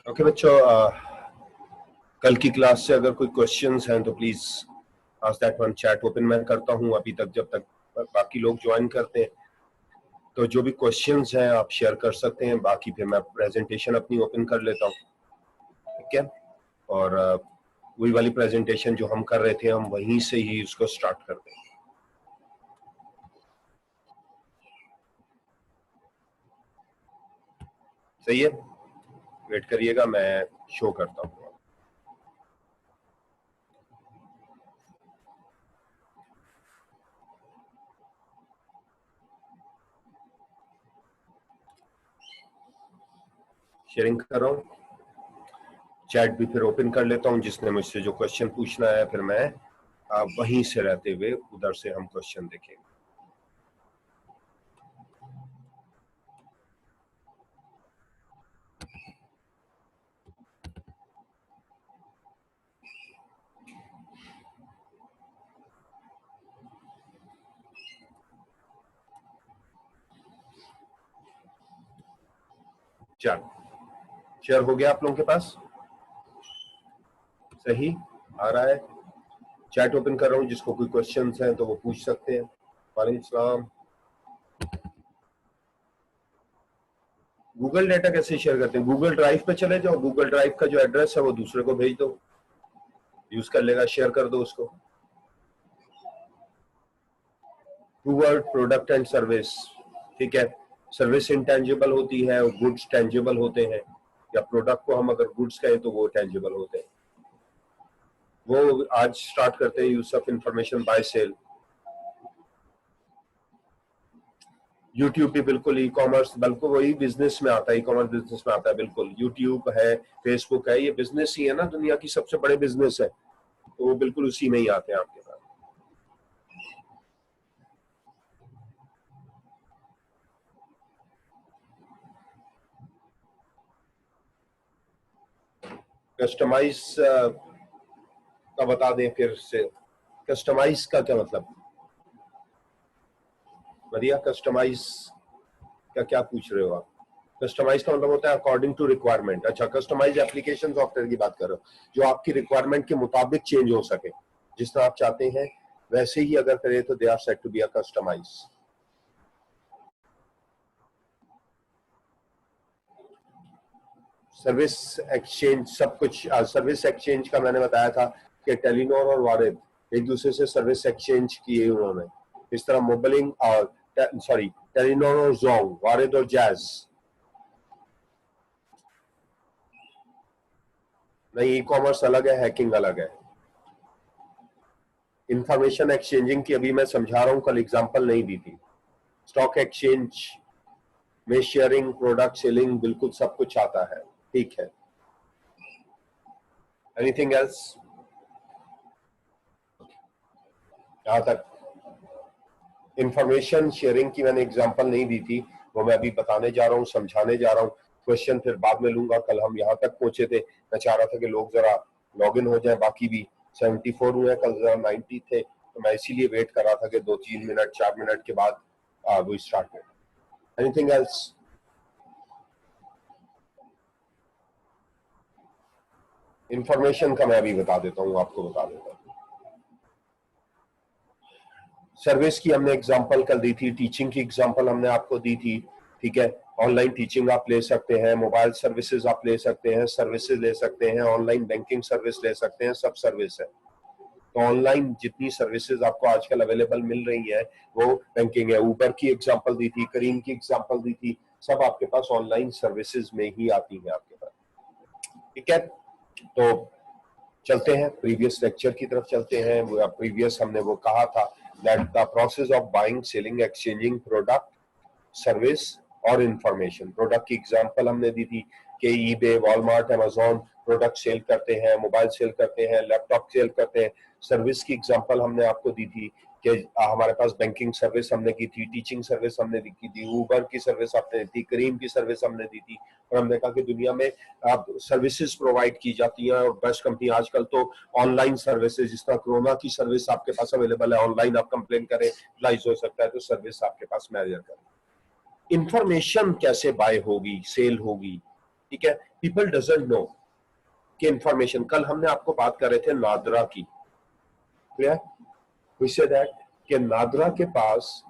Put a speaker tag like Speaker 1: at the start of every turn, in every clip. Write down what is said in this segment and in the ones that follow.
Speaker 1: Okay बच्चों, कल की क्लास से अगर कोई क्वेश्चंस हैं तो please ask that one. Chat open मैं करता हूं अभी तक, जब तक बाकी लोग ज्वाइन करते हैं। तो जो भी क्वेश्चंस हैं आप शेयर कर सकते हैं, बाकी फिर मैं प्रेजेंटेशन अपनी ओपन कर लेता हूं, ठीक है। और वही वाली प्रेजेंटेशन जो हम कर रहे थे, हम वहीं से ही उसको स्टार्ट करते हैं। सही है, वेट करिएगा, मैं शो करता हूँ। शेयरिंग कर रहा हूँ, चैट भी फिर ओपन कर लेता हूँ। जिसने मुझसे जो क्वेश्चन पूछना है फिर मैं वहीं से रहते हुए उधर से हम क्वेश्चन देखेंगे। चलो, शेयर हो गया आप लोगों के पास? सही आ रहा है? चैट ओपन कर रहा हूँ, जिसको कोई क्वेश्चंस हैं तो वो पूछ सकते हैं। वालेकुम सलाम। गूगल डेटा कैसे शेयर करते हैं? गूगल ड्राइव पे चले जाओ, गूगल ड्राइव का जो एड्रेस है वो दूसरे को भेज दो, यूज कर लेगा, शेयर कर दो उसको। गूगल प्रोडक्ट एंड सर्विस, ठीक है। सर्विस इंटेंजिबल होती है और गुड्स टेंजिबल होते हैं, या प्रोडक्ट को हम अगर गुड्स कहें तो वो टेंजिबल होते हैं। वो आज स्टार्ट करते हैं use of information buy sell. YouTube भी बिल्कुल ई कॉमर्स, बिल्कुल वही बिजनेस में आता है, ई कॉमर्स बिजनेस में आता है बिल्कुल। यूट्यूब है, फेसबुक है, ये बिजनेस ही है ना, दुनिया की सबसे बड़े बिजनेस है, तो वो बिल्कुल उसी में ही आते हैं आपके पास। कस्टमाइज का बता दें फिर से, कस्टमाइज का क्या मतलब? बढ़िया, कस्टमाइज का क्या पूछ रहे हो आप? कस्टमाइज का मतलब होता है अकॉर्डिंग टू रिक्वायरमेंट। अच्छा, कस्टमाइज एप्लीकेशन सॉफ्टवेयर की बात कर रहे हो, जो आपकी रिक्वायरमेंट के मुताबिक चेंज हो सके, जिस तरह आप चाहते हैं वैसे ही अगर करें तो they are said to be a customize. Service exchange, सब कुछ सर्विस एक्सचेंज का मैंने बताया था कि टेलीनॉर और वारिद एक दूसरे से सर्विस एक्सचेंज किए उन्होंने। इस तरह मोबिलिंग और सॉरी टेलीनॉर और जोंग, वारिद और जैज नहीं। ई कॉमर्स अलग है, हैकिंग अलग है। इंफॉर्मेशन एक्सचेंजिंग की अभी मैं समझा रहा हूं, कल एग्जांपल नहीं दी थी। स्टॉक एक्सचेंज में शेयरिंग, प्रोडक्ट सेलिंग, बिल्कुल सब कुछ आता है, ठीक है। Anything else? यहां तक इंफॉर्मेशन शेयरिंग की मैंने एग्जांपल नहीं दी थी, वो मैं अभी बताने जा रहा हूँ, समझाने जा रहा हूँ। क्वेश्चन फिर बाद में लूंगा। कल हम यहाँ तक पहुंचे थे, मैं चाह रहा था कि लोग जरा लॉग इन हो जाए, बाकी भी 74 हुए, कल जरा 90 थे, तो मैं इसीलिए वेट कर रहा था कि 2-3 मिनट 4 मिनट के बाद वो स्टार्ट करें। Anything else? इंफॉर्मेशन का मैं अभी बता देता हूँ, आपको बता देता हूँ। सर्विस की हमने एग्जांपल कल दी थी, टीचिंग की एग्जांपल हमने आपको दी थी, ठीक है। ऑनलाइन टीचिंग आप ले सकते हैं, मोबाइल सर्विसेज आप ले सकते हैं, सर्विसेज ले सकते हैं, ऑनलाइन बैंकिंग सर्विस ले सकते हैं, सब सर्विस है। तो ऑनलाइन जितनी सर्विसेज आपको आजकल अवेलेबल मिल रही है वो बैंकिंग है। ऊबर की एग्जांपल दी थी, करीम की एग्जांपल दी थी, सब आपके पास ऑनलाइन सर्विसेज में ही आती है आपके पास, ठीक है। तो चलते हैं प्रीवियस लेक्चर की तरफ चलते हैं। प्रीवियस हमने वो कहा था that the process of buying, selling, exchanging product, service और इंफॉर्मेशन। प्रोडक्ट की एग्जांपल हमने दी थी कि eBay, Walmart, Amazon product sell करते हैं, मोबाइल सेल करते हैं, लैपटॉप सेल करते हैं। सर्विस की एग्जांपल हमने आपको दी थी कि हमारे पास बैंकिंग सर्विस हमने की थी, टीचिंग सर्विस हमने की थी, ऊबर की सर्विस हमने दी थी, करीम की सर्विस हमने दी थी। और हमने कहा कि दुनिया में आप सर्विसेज प्रोवाइड की जाती हैं और बेस्ट कंपनी आजकल तो ऑनलाइन सर्विसेज, जिस तरह कोरोना की सर्विस आपके पास अवेलेबल है, ऑनलाइन आप कंप्लेन करें, लाइज हो सकता है, तो सर्विस आपके पास मैनेजर करें। इंफॉर्मेशन कैसे बाय होगी, सेल होगी, ठीक है, पीपल डजंट नो कि इंफॉर्मेशन, कल हमने आपको बात कर रहे थे नादरा की, क्लियर, वी से दैट कि नादरा के पास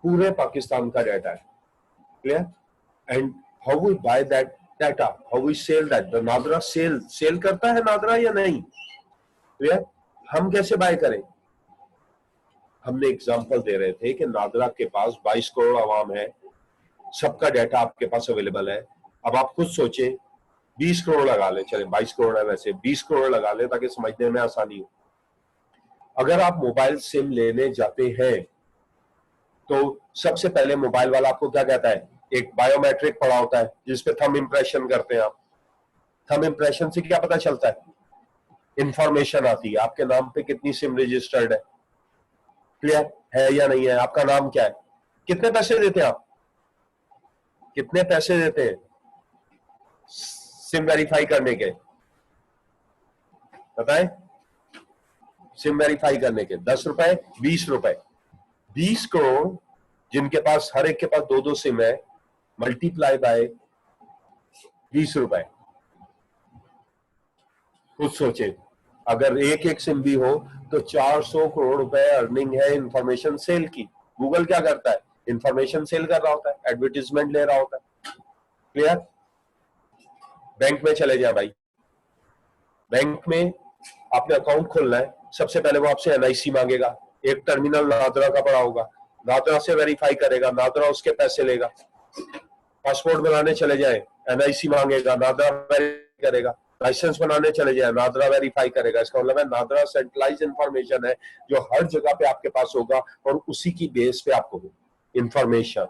Speaker 1: पूरे पाकिस्तान का डाटा है, clear, and how we buy that data, how we sell that, the NADRA sell करता है नादरा या नहीं, क्लियर, हम कैसे बाय करें। हमने एग्जांपल दे रहे थे कि नादरा के पास 22 करोड़ आवाम है, सबका डाटा आपके पास अवेलेबल है। अब आप खुद सोचें, 20 करोड़ लगा ले, चले 22 करोड़ है वैसे, 20 करोड़ लगा ले ताकि समझने में आसानी हो। अगर आप मोबाइल सिम लेने जाते हैं तो सबसे पहले मोबाइल वाला आपको क्या कहता है, एक बायोमेट्रिक पड़ा होता है जिसपे थंब इंप्रेशन करते हैं आप। थंब इंप्रेशन से क्या पता चलता है, इंफॉर्मेशन आती है आपके नाम पे कितनी सिम रजिस्टर्ड है, क्लियर है या नहीं है, आपका नाम क्या है, कितने पैसे देते हैं आप, कितने पैसे देते हैं सिम वेरीफाई करने के, बताएं, सिम वेरीफाई करने के 10 रुपए, 20 रुपए, 20 करोड़ जिनके पास, हर एक के पास 2-2 सिम है, मल्टीप्लाई बाय 20 रुपए, कुछ सोचे, अगर एक एक सिम भी हो तो 400 करोड़ रुपए अर्निंग है इंफॉर्मेशन सेल की। गूगल क्या करता है, इंफॉर्मेशन सेल कर रहा होता है, एडवर्टीजमेंट ले रहा होता है, क्लियर। बैंक में चले जाए भाई, बैंक में आपने अकाउंट खोलना है, सबसे पहले वो आपसे एनआईसी मांगेगा, एक टर्मिनल नादरा का पड़ा होगा, नादरा से वेरीफाई करेगा, नादरा उसके पैसे लेगा। पासपोर्ट बनाने चले जाए, एनआईसी मांगेगा, नादरा वेरीफाई करेगा। लाइसेंस बनाने चले जाए, नादरा वेरीफाई करेगा। इसका मतलब है नादरा सेंट्रलाइज इंफॉर्मेशन है जो हर जगह पे आपके पास होगा और उसी की बेस पे आपको इंफॉर्मेशन,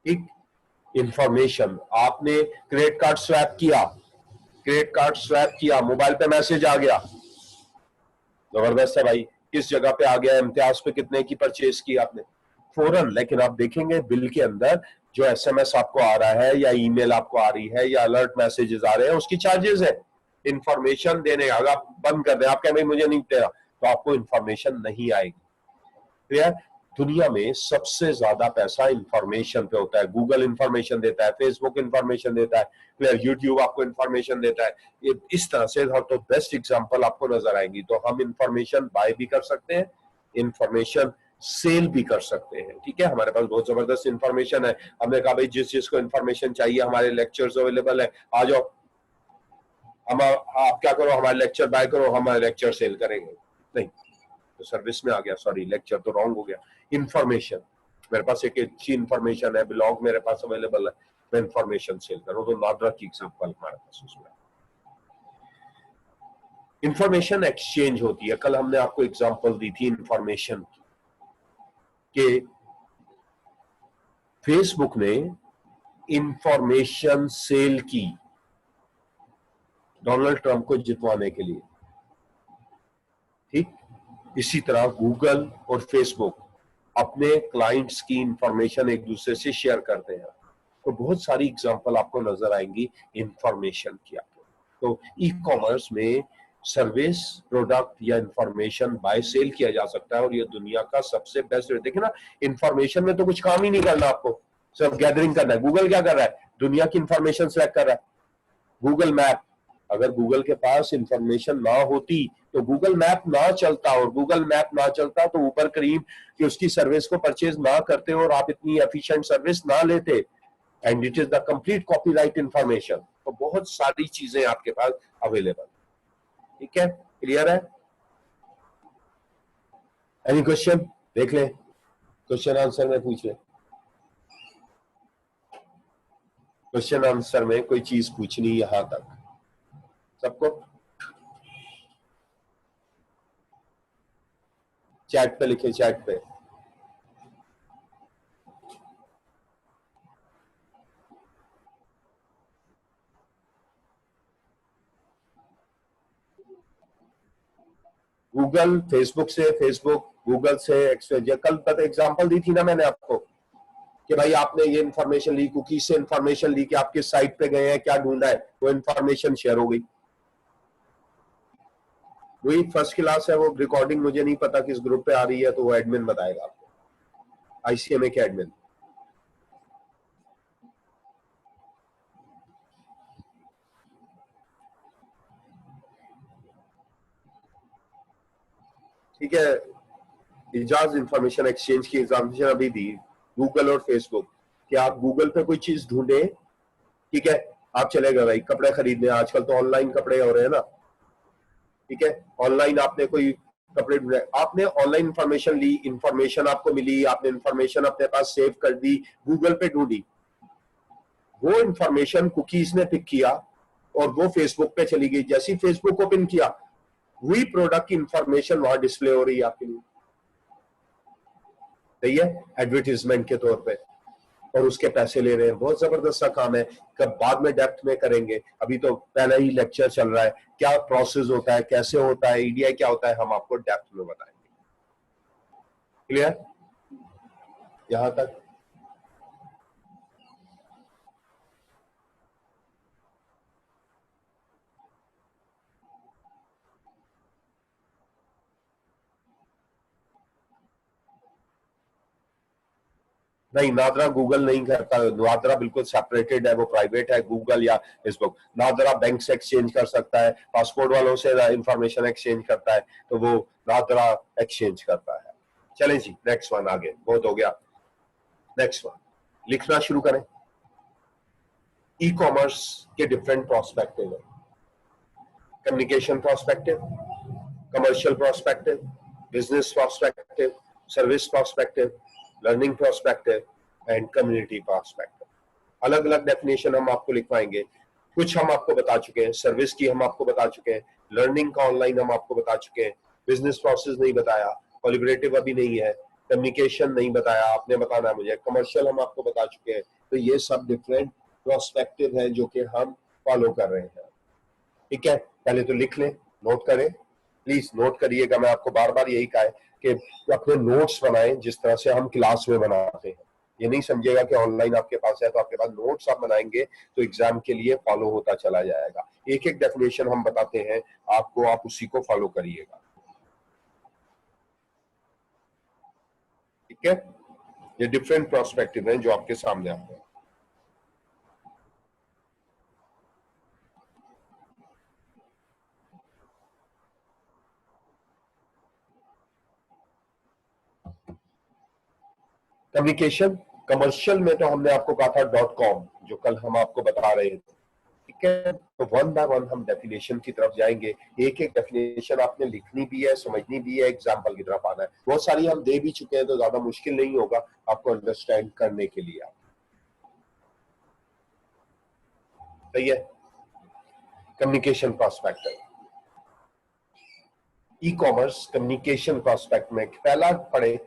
Speaker 1: ठीक, इंफॉर्मेशन। आपने क्रेडिट कार्ड स्वैप किया, क्रेडिट कार्ड स्वैप किया, मोबाइल पे मैसेज आ गया, जबरदस्त है भाई, किस जगह पे आ गया, इम्तियाज पे कितने की परचेज की आपने, फौरन। लेकिन आप देखेंगे बिल के अंदर जो एसएमएस आपको आ रहा है या ईमेल आपको आ रही है या अलर्ट मैसेजेस आ रहे हैं, उसकी चार्जेस है इंफॉर्मेशन देने। अगर आप बंद कर दें, आप कहें भाई मुझे नहीं देना, तो आपको इंफॉर्मेशन नहीं आएगी, क्लियर। दुनिया में सबसे ज्यादा पैसा इंफॉर्मेशन पे होता है। गूगल इंफॉर्मेशन देता है, फेसबुक इंफॉर्मेशन देता है, क्लियर, यूट्यूब आपको इंफॉर्मेशन देता है। ये इस तरह से तो बेस्ट एग्जांपल आपको नजर आएंगी। तो हम इंफॉर्मेशन बाय भी कर सकते हैं, इंफॉर्मेशन सेल भी कर सकते हैं, ठीक है। हमारे पास बहुत जबरदस्त इंफॉर्मेशन है। हमने कहा भाई जिस चीज को इंफॉर्मेशन चाहिए, हमारे लेक्चर्स अवेलेबल है, आ जाओ, हम आप क्या करो, हमारे लेक्चर बाय करो, हमारे लेक्चर सेल करेंगे। नहीं, तो सर्विस में आ गया, सॉरी लेक्चर तो रॉन्ग हो गया। इंफॉर्मेशन, मेरे पास एक अच्छी इंफॉर्मेशन है, ब्लॉग मेरे पास अवेलेबल है, मैं इंफॉर्मेशन सेल करूं, तो नादरा की एग्जांपल हमारे पास उसमें। इंफॉर्मेशन एक्सचेंज होती है। कल हमने आपको एग्जांपल दी थी इंफॉर्मेशन के, फेसबुक ने इंफॉर्मेशन सेल की डोनाल्ड ट्रंप को जितवाने के लिए, ठीक। इसी तरह गूगल और फेसबुक अपने क्लाइंट्स की इंफॉर्मेशन एक दूसरे से शेयर करते हैं। तो बहुत सारी एग्जांपल आपको नजर आएंगी इंफॉर्मेशन की। तो ई कॉमर्स में सर्विस, प्रोडक्ट या इंफॉर्मेशन बाय सेल किया जा सकता है और ये दुनिया का सबसे बेस्ट। देखिए ना, इंफॉर्मेशन में तो कुछ काम ही नहीं करना आपको, सिर्फ गैदरिंग करना है। गूगल क्या कर रहा है, दुनिया की इंफॉर्मेशन सेलेक्ट कर रहा है। गूगल मैप, अगर गूगल के पास इंफॉर्मेशन ना होती तो गूगल मैप ना चलता, और गूगल मैप ना चलता तो ऊपर करीम कि उसकी सर्विस को परचेज ना करते और आप इतनी एफिशिएंट सर्विस ना लेते। And it is the complete copyright information. तो बहुत सारी चीजें आपके पास अवेलेबल, ठीक है, क्लियर है। एनी क्वेश्चन, देख ले, क्वेश्चन आंसर में पूछ ले, क्वेश्चन आंसर में कोई चीज पूछनी यहां तक सबको, चैट पे लिखे, चैट पे। गूगल फेसबुक से, फेसबुक गूगल से, कल पता एग्जांपल दी थी ना मैंने आपको कि भाई आपने ये इंफॉर्मेशन ली, कुकी से इंफॉर्मेशन ली कि आप किस साइट पे गए हैं, क्या ढूंढा है, वो इंफॉर्मेशन शेयर हो गई। वही फर्स्ट क्लास है, वो रिकॉर्डिंग मुझे नहीं पता किस ग्रुप पे आ रही है, तो वो एडमिन बताएगा आपको, आईसीएमए के एडमिन। ठीक है, इजाज इंफॉर्मेशन एक्सचेंज की एग्जामिनेशन अभी दी, गूगल और फेसबुक, कि आप गूगल पे कोई चीज ढूंढे, ठीक है, आप चले गए भाई कपड़े खरीदने, आजकल तो ऑनलाइन कपड़े हो रहे हैं ना, ठीक है, ऑनलाइन आपने कोई कपड़े ढूंढे, आपने ऑनलाइन इंफॉर्मेशन ली, इंफॉर्मेशन आपको मिली, आपने इंफॉर्मेशन अपने पास सेव कर दी, गूगल पे ढूंढी, वो इंफॉर्मेशन कुकीज ने पिक किया और वो फेसबुक पे चली गई, जैसी फेसबुक को पिन किया वही प्रोडक्ट की इंफॉर्मेशन वहां डिस्प्ले हो रही है आपके लिए, सही है, एडवर्टीजमेंट के तौर पे, और उसके पैसे ले रहे हैं। बहुत जबरदस्त सा काम है, कब बाद में डेप्थ में करेंगे, अभी तो पहला ही लेक्चर चल रहा है, क्या प्रोसेस होता है, कैसे होता है, ईडीआई क्या होता है, हम आपको डेप्थ में बताएंगे। क्लियर यहां तक? नहीं, नादरा गूगल नहीं करता, नादरा बिल्कुल सेपरेटेड है, वो प्राइवेट है, गूगल या फेसबुक। नादरा बैंक से एक्सचेंज कर सकता है, पासपोर्ट वालों से इंफॉर्मेशन एक्सचेंज करता है, तो वो नादरा एक्सचेंज करता है। चलें जी, नेक्स्ट वन, आगे बहुत हो गया, नेक्स्ट वन लिखना शुरू करें। ई कॉमर्स के डिफरेंट प्रोस्पेक्टिव है, communication prospective, commercial prospective, business prospective, service prospective, learning prospective and community prospective. अलग अलग डेफिनेशन हम आपको लिखवाएंगे, कुछ हम आपको बता चुके हैं, सर्विस की हम आपको बता चुके हैं, लर्निंग का ऑनलाइन हम आपको बता चुके हैं, बिजनेस प्रोसेस नहीं बताया, कोलैबोरेटिव अभी नहीं है, कम्युनिकेशन नहीं बताया, आपने बताना है मुझे, कमर्शियल हम आपको बता चुके हैं। तो ये सब डिफरेंट प्रोस्पेक्टिव है जो कि हम फॉलो कर रहे हैं, ठीक है। पहले तो लिख लें, नोट करें, प्लीज नोट करिएगा, मैं आपको बार बार यही कहा है कि अपने नोट्स बनाएं जिस तरह से हम क्लास में बनाते हैं। ये नहीं समझेगा कि ऑनलाइन आपके पास है तो आपके पास नोट्स आप बनाएंगे तो एग्जाम के लिए फॉलो होता चला जाएगा। एक एक डेफिनेशन हम बताते हैं आपको, आप उसी को फॉलो करिएगा, ठीक है। ये डिफरेंट प्रोस्पेक्टिव हैं जो आपके सामने आते हैं। कम्युनिकेशन, कमर्शियल में तो हमने आपको कहा था .com, जो कल हम आपको बता रहे थे, ठीक है। तो वन बाय वन हम डेफिनेशन की तरफ जाएंगे, एक एक डेफिनेशन आपने लिखनी भी है, समझनी भी है, एग्जाम्पल की तरफ आना है। बहुत सारी हम दे भी चुके हैं तो ज्यादा मुश्किल नहीं होगा आपको अंडरस्टैंड करने के लिए, सही है। Communication prospect, e commerce communication prospect में पहला पढ़े,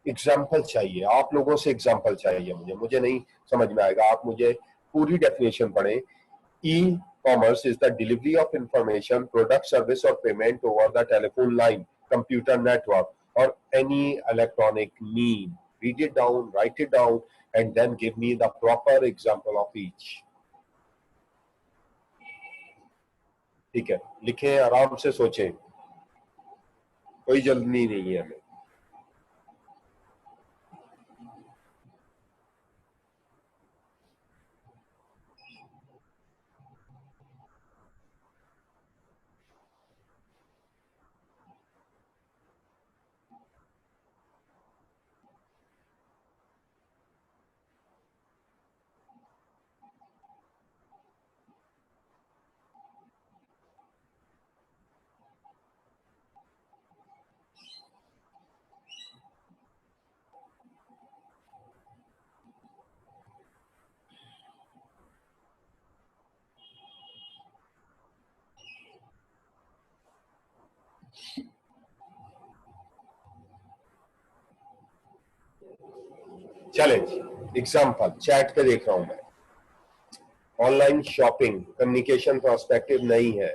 Speaker 1: एग्जाम्पल चाहिए आप लोगों से, एग्जाम्पल चाहिए मुझे नहीं समझ में आएगा, आप मुझे पूरी डेफिनेशन पढ़े। E-commerce is the delivery of information, product, service or payment over the telephone line, computer network or any electronic mean. Read it down, write it down and then give me the proper example of each. ठीक है, लिखें, आराम से सोचें, कोई जल्दी नहीं है हमें। चैलेंज एग्जाम्पल चैट पे देख रहा हूं मैं, ऑनलाइन शॉपिंग कम्युनिकेशन प्रोस्पेक्टिव नहीं है,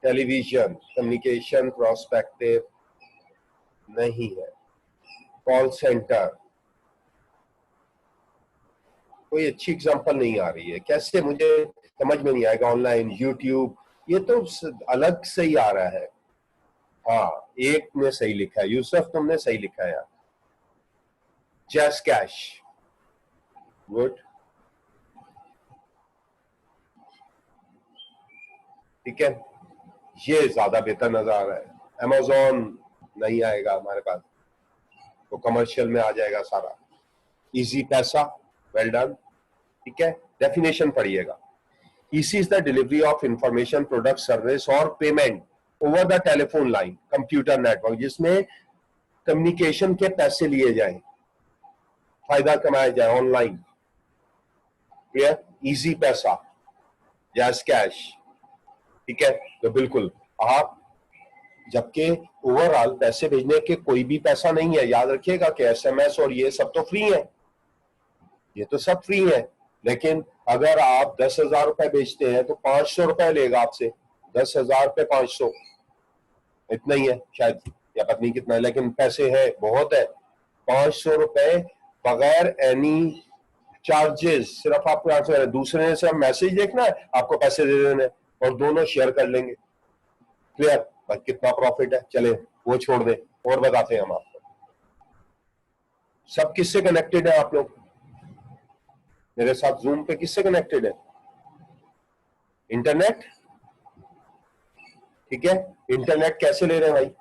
Speaker 1: टेलीविजन कम्युनिकेशन प्रोस्पेक्टिव नहीं है, कॉल सेंटर, कोई अच्छी एग्जांपल नहीं आ रही है, कैसे मुझे समझ में नहीं आएगा। ऑनलाइन यूट्यूब, ये तो अलग से ही आ रहा है। हाँ, एक ने सही लिखा है, यूसुफ तुमने सही लिखा है यार, जैस कैश, गुड, ठीक है, ये ज्यादा बेहतर नजर आ रहा है। Amazon नहीं आएगा हमारे पास, तो कमर्शियल में आ जाएगा सारा। इजी पैसा, वेल डन, ठीक है। डेफिनेशन पढ़िएगा। EC is the delivery of information, product, service और payment over the telephone line, computer network, जिसमें कम्युनिकेशन के पैसे लिए जाएं, फायदा कमाया जाए ऑनलाइन। क्लियर? इजी पैसा, जैस कैश, ठीक है। तो बिल्कुल आप, जबकि ओवरऑल पैसे भेजने के कोई भी पैसा नहीं है, याद रखिएगा कि एसएमएस और ये सब तो फ्री है, ये तो सब फ्री है। लेकिन अगर आप 10,000 रुपए बेचते हैं तो 500 रुपए लेगा आपसे। 10,000 पे 500, इतना ही है शायद, या पता नहीं कितना है, लेकिन पैसे है, बहुत है। 500 रुपए बगैर एनी चार्जेस, सिर्फ आपको यहाँ से दूसरे से मैसेज देखना है, आपको पैसे दे देने और दोनों शेयर कर लेंगे। क्लियर? भाई कितना प्रॉफिट है। चले वो छोड़ दे, और बताते हैं हम आपको। सब किससे कनेक्टेड है आप लोग मेरे साथ जूम पे? किससे कनेक्टेड है? इंटरनेट, ठीक है। इंटरनेट कैसे ले रहे हैं भाई?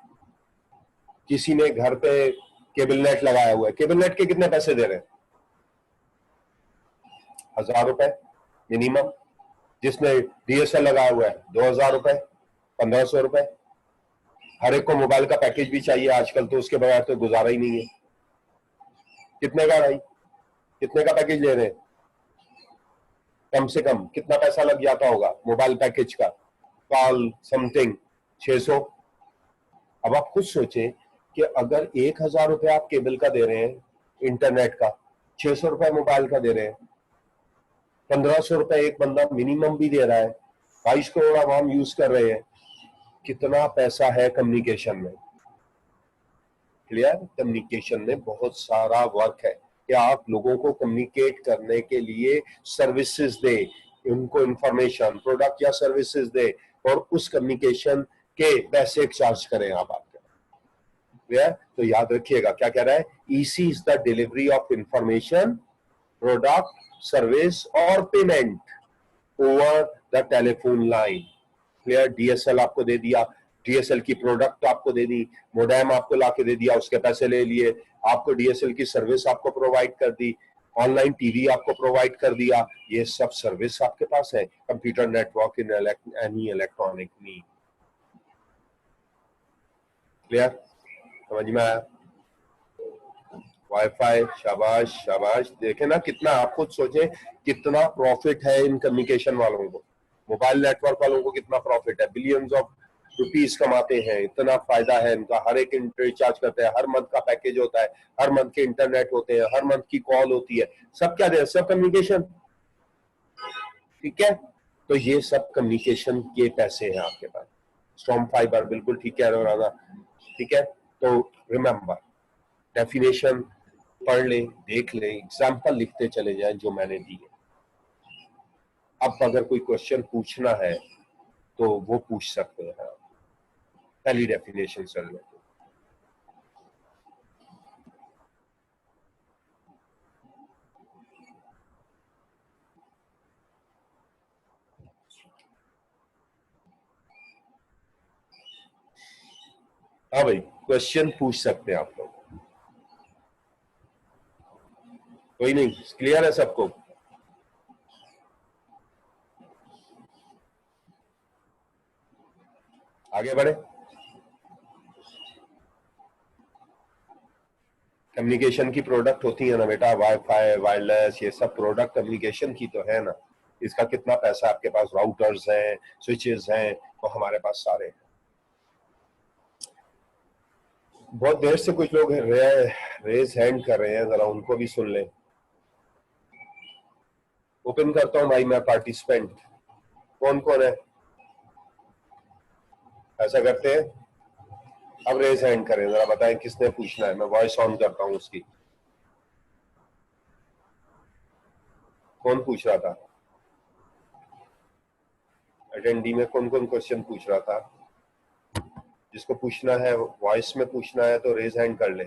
Speaker 1: किसी ने घर पे केबल नेट लगाया हुआ है, केबल नेट के कितने पैसे दे रहे हैं? 1,000 रुपए मिनिमम। जिसने डीएसएल लगाया हुआ है 2,000 रुपए, 1,500 रुपए। हर एक को मोबाइल का पैकेज भी चाहिए आजकल, तो उसके बगैर तो गुजारा ही नहीं है। कितने का भाई, कितने का पैकेज ले रहे हैं? कम से कम कितना पैसा लग जाता होगा मोबाइल पैकेज का? Call something 600। अब आप खुद सोचें कि अगर 1,000 रुपए आप केबल का दे रहे हैं, इंटरनेट का, 600 रुपए मोबाइल का दे रहे हैं, 1,500 रुपए एक बंदा मिनिमम भी दे रहा है, 22 करोड़ आवाम यूज कर रहे हैं, कितना पैसा है कम्युनिकेशन में। क्लियर? कम्युनिकेशन में बहुत सारा वर्क है कि आप लोगों को कम्युनिकेट करने के लिए सर्विसेज दे, उनको इंफॉर्मेशन, प्रोडक्ट या सर्विसेज दे, और उस कम्युनिकेशन के पैसे चार्ज करें आप आपके। क्लियर? तो याद रखिएगा क्या कह रहा है, EC is the delivery of information, product, service और payment over the telephone line. Clear? DSL आपको दे दिया, डीएसएल की प्रोडक्ट आपको दे दी, मोडेम आपको लाके दे दिया, उसके पैसे ले लिए, आपको डीएसएल की सर्विस आपको प्रोवाइड कर दी, ऑनलाइन टीवी आपको प्रोवाइड कर दिया, ये सब सर्विस आपके पास है। Computer network in any electronic need. Clear? समझ में आया? वाईफाई, शाबाश शाबाश। देखे ना कितना, आप खुद सोचे कितना प्रॉफिट है इन कम्युनिकेशन वालों को, मोबाइल नेटवर्क वालों को कितना प्रॉफिट है, बिलियंस ऑफ रुपीस कमाते हैं, इतना फायदा है इनका। हर एक रिचार्ज करते हैं, हर मंथ का पैकेज होता है, हर मंथ के इंटरनेट होते हैं, हर मंथ की कॉल होती है, सब क्या दे, सब कम्युनिकेशन। ठीक है, तो ये सब कम्युनिकेशन के पैसे हैं आपके पास। स्टॉर्म फाइबर, बिल्कुल ठीक कह रहे हो। ठीक है, तो रिमेंबर, डेफिनेशन पढ़ ले, देख ले, एग्जाम्पल लिखते चले जाएं जो मैंने दी है। अब अगर कोई क्वेश्चन पूछना है तो वो पूछ सकते हैं। पहली डेफिनेशन चल रही है। हाँ भाई, क्वेश्चन पूछ सकते हैं आप लोग, कोई नहीं, क्लियर है सबको? आगे बढ़े। कम्युनिकेशन की प्रोडक्ट होती है ना बेटा, वाईफाई, वायरलेस, ये सब प्रोडक्ट कम्युनिकेशन की तो है ना। इसका कितना पैसा आपके पास, राउटर्स हैं, स्विचेस हैं, तो हमारे पास सारे हैं। बहुत देर से कुछ लोग रेज हैंड कर रहे हैं, जरा उनको भी सुन लें। ओपन करता हूं भाई मैं पार्टिसिपेंट, कौन कौन है ऐसा करते हैं? अब रेज हैंड करें, जरा बताएं किसने पूछना है। मैं वॉइस ऑन करता हूं उसकी। कौन पूछ रहा था? अटेंडी में कौन कौन क्वेश्चन पूछ रहा था? जिसको पूछना है, वॉइस में पूछना है, तो रेज हैंड कर ले।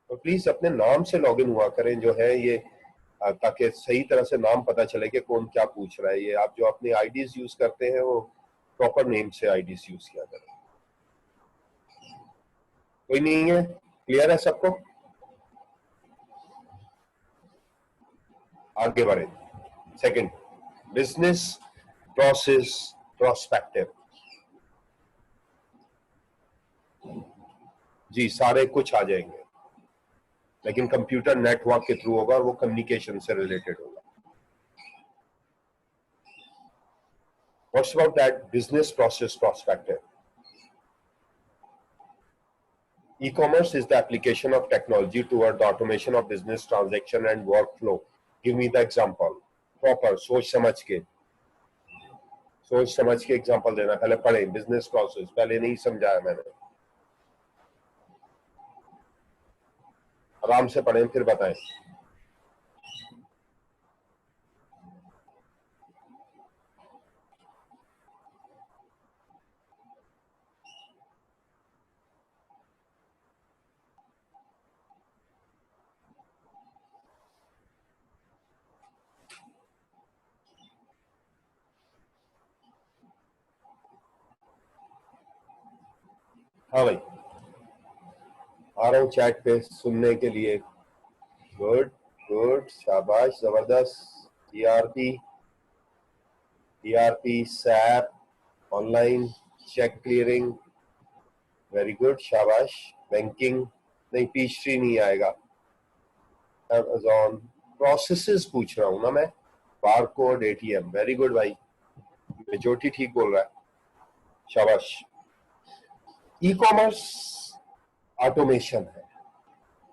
Speaker 1: तो प्लीज अपने नाम से लॉगिन हुआ करें जो है ये, ताकि सही तरह से नाम पता चले कि कौन क्या पूछ रहा है। ये आप जो अपनी आईडीज यूज करते हैं वो प्रॉपर नेम से आईडीज यूज किया करें। कोई नहीं है? क्लियर है सबको? आगे बढ़े। Second, business process prospective. जी सारे कुछ आ जाएंगे, लेकिन कंप्यूटर नेटवर्क के थ्रू होगा और वो कम्युनिकेशन से रिलेटेड होगा। What's about that business process prospective? E-commerce is the application of technology toward the automation of business transaction and workflow. Give me the example. Proper, सोच समझ के एग्जांपल देना। पहले पढ़े बिजनेस प्रोसेस, पहले नहीं समझाया मैंने। आराम से पढ़ें फिर बताएं। हाँ भाई, आ रहा हूँ चैट पे सुनने के लिए। गुड गुड, शाबाश, जबरदस्त। ERP, SAP, online, cheque clearing, very good, शाबाश। बैंकिंग नहीं, पीच नहीं आएगा। अमेज़न, प्रोसेसेस पूछ रहा हूँ ना मैं। बारकोड, एटीएम, वेरी गुड भाई, मेजोरिटी ठीक बोल रहा है, शाबाश। ई कॉमर्स ऑटोमेशन है,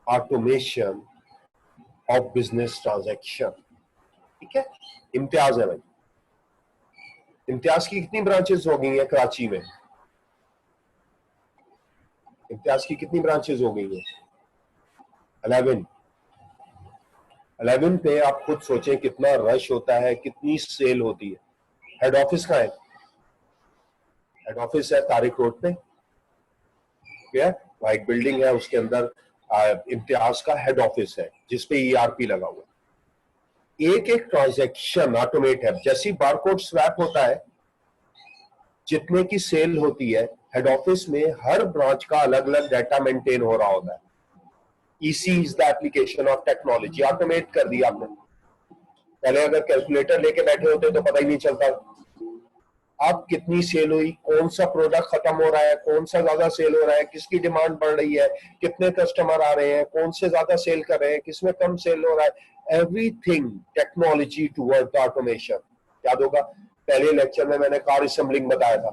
Speaker 1: ऑटोमेशन ऑफ बिजनेस ट्रांजैक्शन, ठीक है। इम्तियाज है भाई। इम्तियाज की कितनी ब्रांचेस हो गई हैं कराची में? इम्तियाज की कितनी ब्रांचेस हो गई हैं? 11। 11 पे आप खुद सोचें कितना रश होता है, कितनी सेल होती है। हेड ऑफिस कहाँ है? हेड ऑफिस है तारिक रोड पे, वहां एक बिल्डिंग है, उसके अंदर इम्तियाज का हेड ऑफिस है जिसपे ईआरपी लगा हुआ है। एक एक ट्रांजैक्शन ऑटोमेट है। जैसी बारकोड स्वैप होता है, जितने की सेल होती है, हेड ऑफिस में हर ब्रांच का अलग अलग डाटा मेंटेन हो रहा होता है। EC is the application of technology, automate कर दिया आपने। पहले अगर कैलकुलेटर लेके बैठे होते तो पता ही नहीं चलता अब कितनी सेल हुई, कौन सा प्रोडक्ट खत्म हो रहा है, कौन सा ज्यादा सेल हो रहा है, किसकी डिमांड बढ़ रही है, कितने कस्टमर आ रहे हैं, कौन से ज्यादा सेल कर रहे हैं, किसमें कम सेल हो रहा है। Everything technology toward automation. याद होगा पहले लेक्चर में मैंने कार असेंबलिंग बताया था,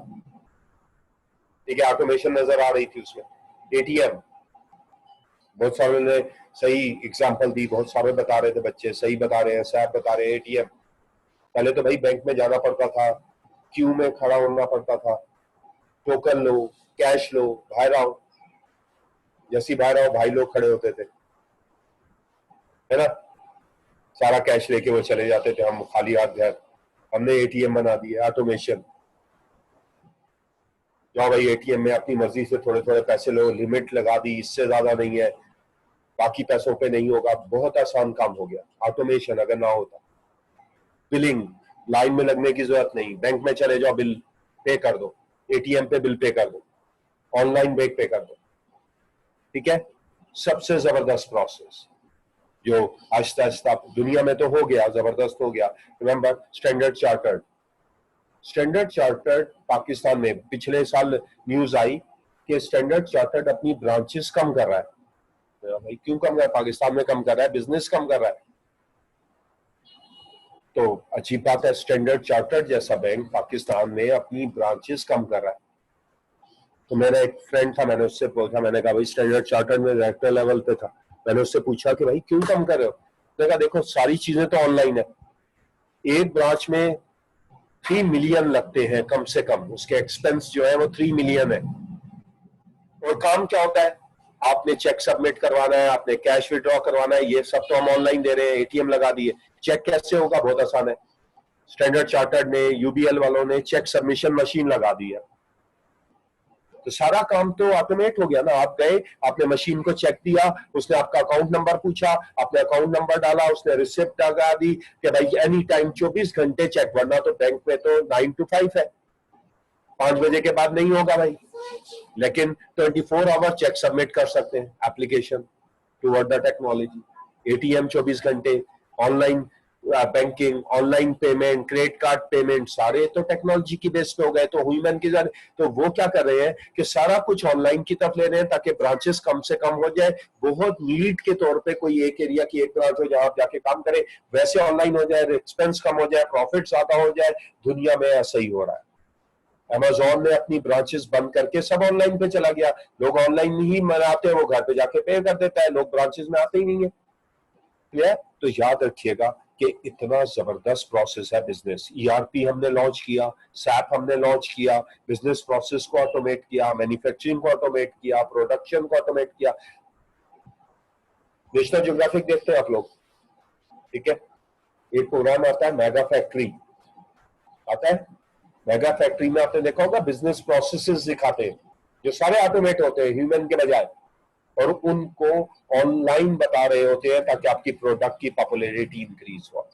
Speaker 1: ठीक है, ऑटोमेशन नजर आ रही थी उसमें। एटीएम, बहुत सारे ने सही एग्जांपल दी, बहुत सारे बता रहे थे बच्चे, सही बता रहे हैं, सैप बता रहे हैं। एटीएम पहले तो भाई बैंक में जाना पड़ता था, क्यू में खड़ा होना पड़ता था, टोकन लो, कैश लो, बाहर आओ, जैसी बाहर आओ भाई लोग खड़े होते थे, है ना, सारा कैश लेके वो चले जाते थे, हम खाली हाथ घर। हमने एटीएम बना दिया, ऑटोमेशन। जाओ भाई एटीएम में अपनी मर्जी से थोड़े थोड़े पैसे लो, लिमिट लगा दी, इससे ज्यादा नहीं है, बाकी पैसों पे नहीं होगा। बहुत आसान काम हो गया ऑटोमेशन अगर ना होता। बिलिंग, लाइन में लगने की जरूरत नहीं, बैंक में चले जाओ, बिल पे कर दो, एटीएम पे बिल पे कर दो, ऑनलाइन बिल पे कर दो, ठीक है। सबसे जबरदस्त प्रोसेस जो आहिस्ता आहिस्ता दुनिया में तो हो गया, जबरदस्त हो गया। Remember standard chartered, standard chartered Pakistan में पिछले साल न्यूज आई कि स्टैंडर्ड चार्टर्ड अपनी ब्रांचेस कम कर रहा है। भाई क्यों कम कर रहा है? पाकिस्तान में कम कर रहा है, बिजनेस कम कर रहा है, तो अच्छी बात है। स्टैंडर्ड चार्टर्ड जैसा बैंक पाकिस्तान में अपनी ब्रांचेस कम कर रहा है। तो मेरा एक फ्रेंड था, मैंने उससे पूछा, मैंने कहा भाई स्टैंडर्ड चार्टर्ड में डायरेक्टर लेवल पे था, मैंने उससे पूछा कि भाई क्यों कम कर रहे हो? मैंने कहा देखो सारी चीजें तो ऑनलाइन है, एक ब्रांच में 3 मिलियन लगते हैं कम से कम, उसके एक्सपेंस जो है वो 3 मिलियन है। और काम क्या होता है? आपने चेक सबमिट करवाना है, आपने कैश विड्रॉ करवाना है, ये सब तो हम ऑनलाइन दे रहे हैं, एटीएम लगा दिए। चेक कैसे होगा? बहुत आसान है। स्टैंडर्ड चार्टर्ड ने, यूबीएल वालों ने चेक सबमिशन मशीन लगा दी है, तो सारा काम तो ऑटोमेट हो गया ना। आप गए, आपने मशीन को चेक दिया, उसने आपका अकाउंट नंबर पूछा, आपने अकाउंट नंबर डाला, उसने रिसिप्ट लगा दी कि भाई एनी टाइम 24 घंटे चेक, वरना तो बैंक में तो 9 to 5 है। 5 बजे के बाद नहीं होगा भाई, लेकिन 24 आवर चेक सबमिट कर सकते हैं application toward the technology. ATM 24 घंटे, online banking, online payment, credit card payment, सारे तो टेक्नोलॉजी की बेस पे हो गए। तो ह्यूमन की जाने, तो वो क्या कर रहे हैं कि सारा कुछ ऑनलाइन की तरफ ले रहे हैं ताकि ब्रांचेस कम से कम हो जाए। बहुत नीड के तौर पे कोई एक एरिया की एक ब्रांच हो जहां आप जाके काम करें, वैसे ऑनलाइन हो जाए, एक्सपेंस कम हो जाए, प्रॉफिट ज्यादा हो जाए। दुनिया में ऐसा ही हो रहा है। अमेजोन ने अपनी ब्रांचेस बंद करके सब ऑनलाइन पे चला गया। लोग ऑनलाइन ही मनाते हैं, वो घर पे जाके पे कर देता है, लोग ब्रांचेस में आते ही नहीं है। क्लियर? तो याद रखिएगा कि इतना जबरदस्त प्रोसेस है बिजनेस। ईआरपी हमने लॉन्च किया, सैप हमने लॉन्च किया, बिजनेस प्रोसेस को ऑटोमेट किया, मैन्युफैक्चरिंग को ऑटोमेट किया, प्रोडक्शन को ऑटोमेट किया। नेशनल ज्योग्राफिक देखते हैं आप लोग, ठीक है? एक प्रोग्राम आता है मेगा फैक्ट्री, आता है। मेगा फैक्ट्री में आपने देखा होगा बिजनेस प्रोसेसेस दिखाते हैं जो सारे ऑटोमेट होते हैं ह्यूमन के बजाय, और उनको ऑनलाइन बता रहे होते हैं ताकि आपकी प्रोडक्ट की पॉपुलैरिटी इंक्रीज हो।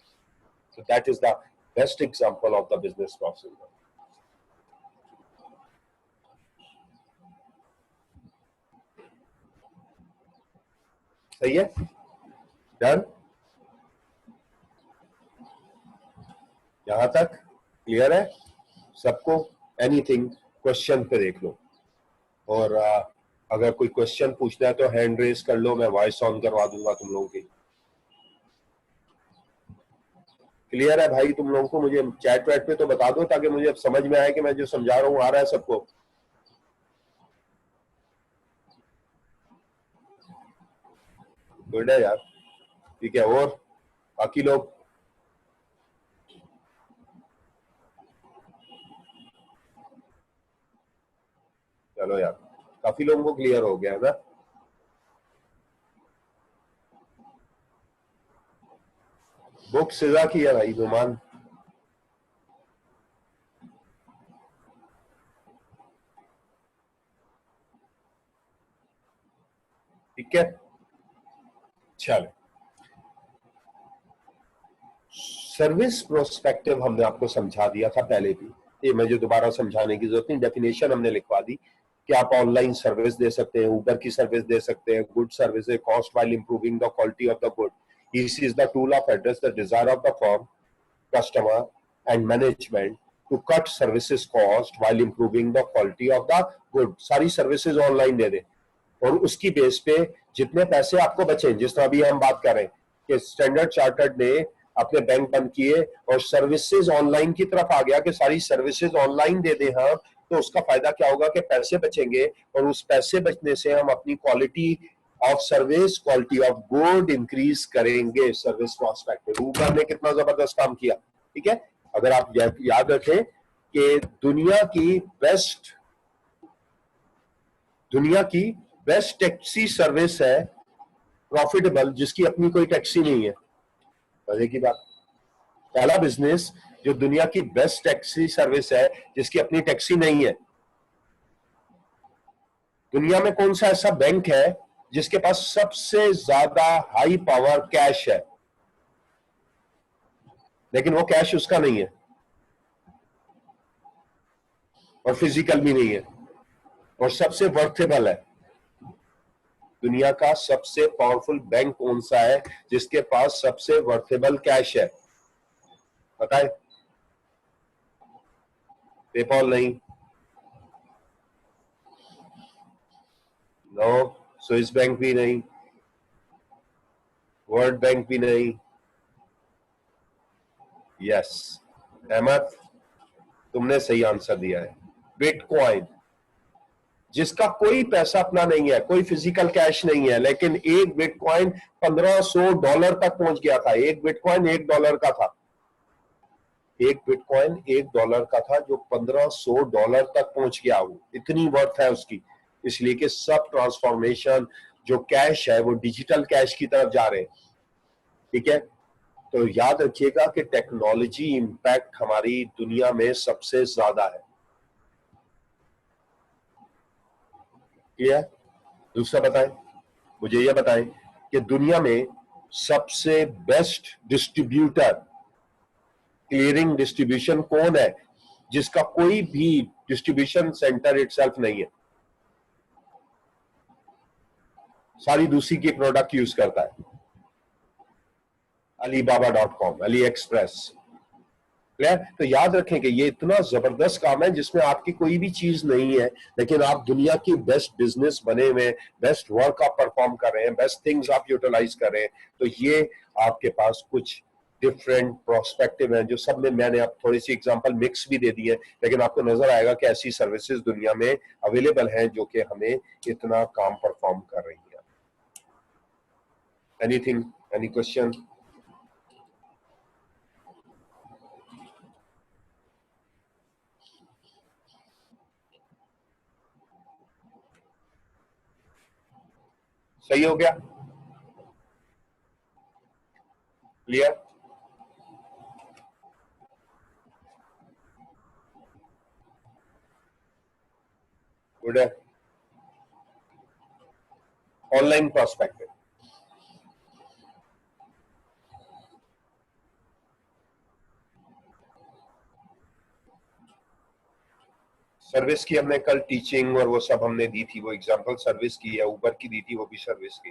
Speaker 1: So that is the best example of the business process. सही है? डन? यहां तक क्लियर है सबको? एनीथिंग क्वेश्चन पे देख लो, और अगर कोई क्वेश्चन पूछना है तो हैंड रेज कर लो, मैं वॉइस ऑन करवा दूंगा तुम लोगों की। क्लियर है भाई तुम लोगों को? मुझे चैट वैट पे तो बता दो ताकि मुझे समझ में आए कि मैं जो समझा रहा हूँ आ रहा है सबको। गुड है यार, ठीक है। और बाकी लोग? चलो यार, काफी लोगों को क्लियर हो गया है ना? बुक सिजा की है भाई नुमान। ठीक है, चलो। सर्विस प्रोस्पेक्टिव हमने आपको समझा दिया था पहले भी, ये मुझे दोबारा समझाने की जरूरत नहीं। डेफिनेशन हमने लिखवा दी कि आप ऑनलाइन सर्विस दे सकते हैं, उबर की सर्विस दे सकते हैं, गुड सर्विस है, cost while improving the quality of the good. EC is the tool of address the desire of the firm, customer and management to cut services cost while improving the quality of the good. सारी services online दे दे, और उसकी base पे जितने पैसे आपको बचे, जिस तरह अभी हम बात कर रहे हैं कि स्टैंडर्ड चार्टर्ड ने अपने बैंक बंद किए और सर्विसेज ऑनलाइन की तरफ आ गया कि सारी सर्विसेज ऑनलाइन दे दें हम, तो उसका फायदा क्या होगा कि पैसे बचेंगे, और उस पैसे बचने से हम अपनी quality of service, quality of good increase करेंगे। सर्विस प्रोस्पेक्टिव ऊबर ने कितना जबरदस्त काम किया, ठीक है? अगर आप याद रखें कि दुनिया की बेस्ट टैक्सी सर्विस है प्रॉफिटेबल, जिसकी अपनी कोई टैक्सी नहीं है। मजे की बात, पहला बिजनेस जो दुनिया की बेस्ट टैक्सी सर्विस है जिसकी अपनी टैक्सी नहीं है। दुनिया में कौन सा ऐसा बैंक है जिसके पास सबसे ज्यादा हाई पावर कैश है, लेकिन वो कैश उसका नहीं है और फिजिकल भी नहीं है, और सबसे वर्थेबल है? दुनिया का सबसे पावरफुल बैंक कौन सा है जिसके पास सबसे वर्थेबल कैश है? बताए? पेपॉल नहीं, नो। स्विस बैंक भी नहीं, वर्ल्ड बैंक भी नहीं। यस अहमद, तुमने सही आंसर दिया है, बिटकॉइन। जिसका कोई पैसा अपना नहीं है, कोई फिजिकल कैश नहीं है, लेकिन एक बिटकॉइन $1500 तक पहुंच गया था। एक बिटकॉइन $1 का था, एक बिटकॉइन $1 का था जो $1500 तक पहुंच गया। वो इतनी वर्थ है उसकी, इसलिए कि सब ट्रांसफॉर्मेशन जो कैश है वो डिजिटल कैश की तरफ जा रहे हैं, ठीक है? तो याद रखिएगा कि टेक्नोलॉजी इंपैक्ट हमारी दुनिया में सबसे ज्यादा है। क्लियर? दूसरा बताएं, मुझे यह बताएं कि दुनिया में सबसे बेस्ट डिस्ट्रीब्यूटर, क्लियरिंग डिस्ट्रीब्यूशन कौन है जिसका कोई भी डिस्ट्रीब्यूशन सेंटर इटसेल्फ नहीं है, सारी दूसरी की प्रोडक्ट यूज करता है। alibaba.com, Ali express, clear? तो याद रखें कि ये इतना जबरदस्त काम है जिसमें आपकी कोई भी चीज नहीं है, लेकिन आप दुनिया की बेस्ट बिजनेस बने हुए, बेस्ट वर्क आप परफॉर्म कर रहे हैं, बेस्ट थिंग्स आप यूटिलाइज कर रहे हैं। तो ये आपके पास कुछ डिफरेंट प्रोस्पेक्टिव हैं जो सब में मैंने आप थोड़ी सी एग्जांपल मिक्स भी दे दी है, लेकिन आपको नजर आएगा कि ऐसी सर्विसेज दुनिया में अवेलेबल हैं जो कि हमें इतना काम परफॉर्म कर रही है। Anything, any question? सही हो गया? क्लियर? गुड है। ऑनलाइन प्रोस्पेक्टिव, सर्विस की हमने कल टीचिंग और वो सब हमने दी थी, वो एग्जांपल सर्विस की है, ऊबर की दी थी, वो भी सर्विस की।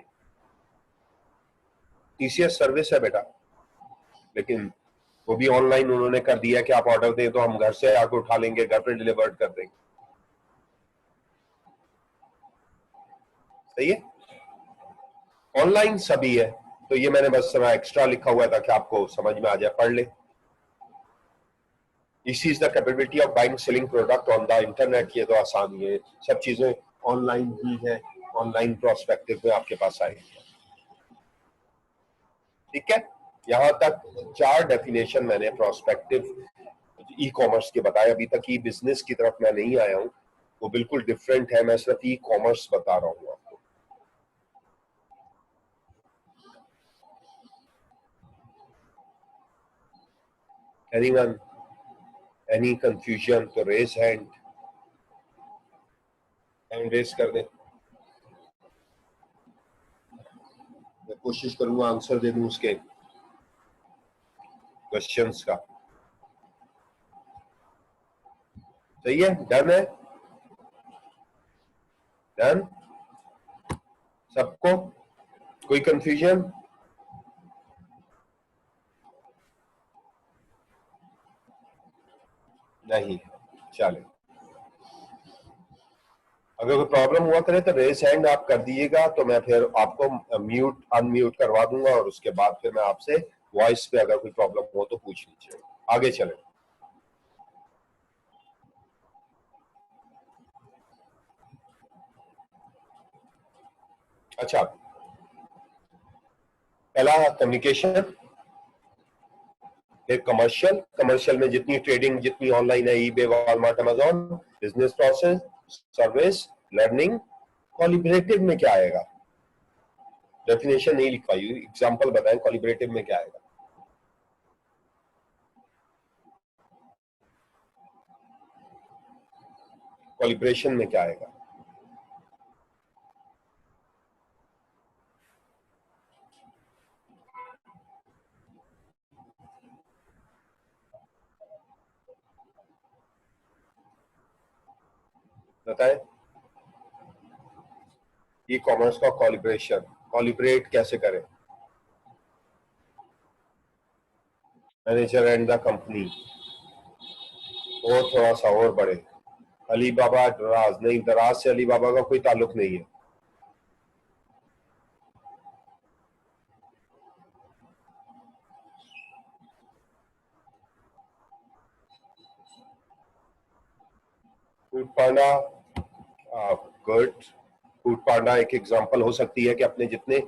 Speaker 1: टीसीएस सर्विस है बेटा, लेकिन वो भी ऑनलाइन उन्होंने कर दिया कि आप ऑर्डर दें तो हम घर से आकर उठा लेंगे, घर पे डिलीवर्ड कर देंगे। सही है, ऑनलाइन सभी है। तो ये मैंने बस एक्स्ट्रा लिखा हुआ था कि आपको समझ में आ जाए, पढ़ ले। This is the capability of buying selling product on the internet. ये तो आसान ही है, सब चीजें ऑनलाइन ही है, ऑनलाइन प्रोस्पेक्टिव में आपके पास आएगी। ठीक है, यहां तक 4 डेफिनेशन मैंने प्रोस्पेक्टिव ई कॉमर्स के बताए। अभी तक ई बिजनेस की तरफ मैं नहीं आया हूं, वो बिल्कुल डिफरेंट है, मैं सिर्फ ई कॉमर्स बता रहा हूं आपको। Anyone, any confusion? तो रेज हैंड, हैंड रेज कर दें, मैं कोशिश करूंगा आंसर दे दूं उसके क्वेश्चंस का। सही है, डन है, डन सबको? कोई कंफ्यूजन? नहीं, चले। अगर कोई प्रॉब्लम हुआ करे तो रेस हैंड आप कर दीजिएगा, तो मैं फिर आपको म्यूट अनम्यूट करवा दूंगा और उसके बाद फिर मैं आपसे वॉइस पे अगर कोई प्रॉब्लम हो तो पूछ लीजिए। आगे चले। अच्छा, पहला कम्युनिकेशन, फिर कमर्शियल, कमर्शियल में जितनी ट्रेडिंग जितनी ऑनलाइन है, eBay, Walmart, Amazon, business process, service, learning. Collaborative में क्या आएगा? डेफिनेशन नहीं लिख पाई, एग्जांपल बताएं, कोलिबरेटिव में क्या आएगा? कोलिब्रेशन में क्या आएगा? बताएं। ई कॉमर्स का कोलिब्रेशन, कोलिब्रेट कैसे करें? मैनेजर एंड द कंपनी, और थोड़ा सा और बड़े। अलीबाबा दराज नहीं, दराज से अलीबाबा का कोई ताल्लुक नहीं है। फूड पांडा, गुड। फूड पांडा एक एग्जांपल हो सकती है कि अपने जितने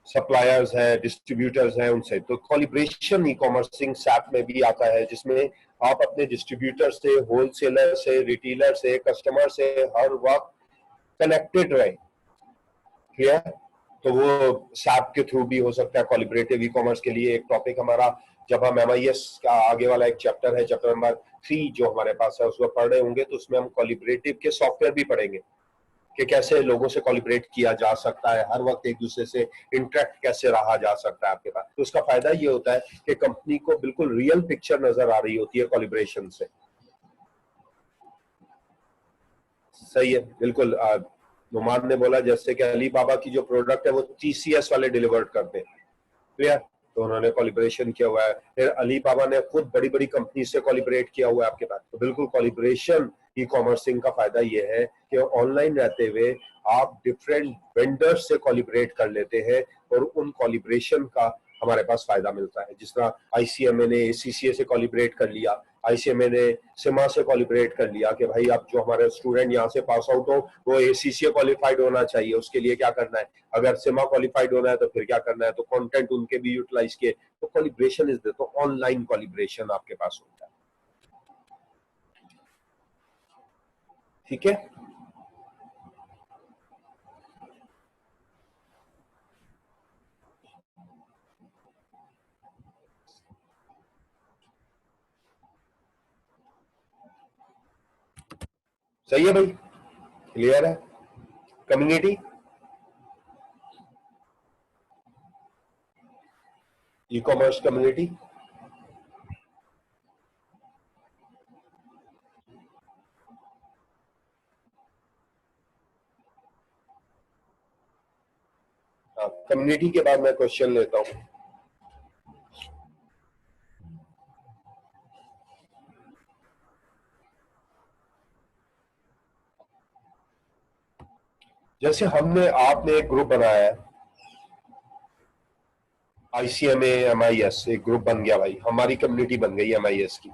Speaker 1: सप्लायर्स हैं, डिस्ट्रीब्यूटर्स हैं, उनसे तो कोलिब्रेशन ई कॉमर्सिंग सैप में भी आता है, जिसमें आप अपने डिस्ट्रीब्यूटर से, होलसेलर से, रिटेलर से, कस्टमर से हर वक्त कनेक्टेड रहे। क्लियर? तो वो सैप के थ्रू भी हो सकता है। कोलिब्रेटिव ई कॉमर्स के लिए एक टॉपिक हमारा, जब हम MIS का आगे वाला एक चैप्टर है, चैप्टर नंबर 3 जो हमारे पास है, उसमें पढ़ रहे होंगे, तो उसमें हम कोलिब्रेटिव के सॉफ्टवेयर भी पढ़ेंगे कि कैसे लोगों से कोलिब्रेट किया जा सकता है, हर वक्त एक दूसरे से इंटरेक्ट कैसे रहा जा सकता है आपके पास। तो उसका फायदा ये होता है कि कंपनी को बिल्कुल रियल पिक्चर नजर आ रही होती है कोलिब्रेशन से। सही है, बिल्कुल। नुमान ने बोला जैसे कि अली बाबा की जो प्रोडक्ट है वो TCS वाले डिलीवर करते हैं, क्लियर। तो उन्होंने कोलिब्रेशन किया हुआ है। फिर अली बाबा ने खुद बड़ी बड़ी कंपनी से कोलिब्रेट किया हुआ है आपके पास। तो बिल्कुल कोलिब्रेशन ई कॉमर्सिंग का फायदा ये है कि ऑनलाइन रहते हुए आप डिफरेंट वेंडर्स से कोलिब्रेट कर लेते हैं और उन कोलिब्रेशन का हमारे पास फायदा मिलता है। जिस तरह ICMA ने ACCA से कोलिब्रेट कर लिया, ICMA ने सिमा से कोलिब्रेट कर लिया कि भाई अब जो हमारे स्टूडेंट यहाँ से पास आउट हो वो ACCA क्वालिफाइड होना चाहिए, उसके लिए क्या करना है, अगर सिमा क्वालिफाइड होना है तो फिर क्या करना है, तो कंटेंट उनके भी यूटिलाइज किए। तो कोलिब्रेशन इज द, तो ऑनलाइन कोलिब्रेशन आपके पास होता है, ठीक है। सही है भाई, क्लियर है। Community, e commerce community, community के बाद मैं क्वेश्चन लेता हूँ। जैसे आपने एक ग्रुप बनाया है, ICMA MIS एक ग्रुप बन गया भाई, हमारी कम्युनिटी बन गई MIS की।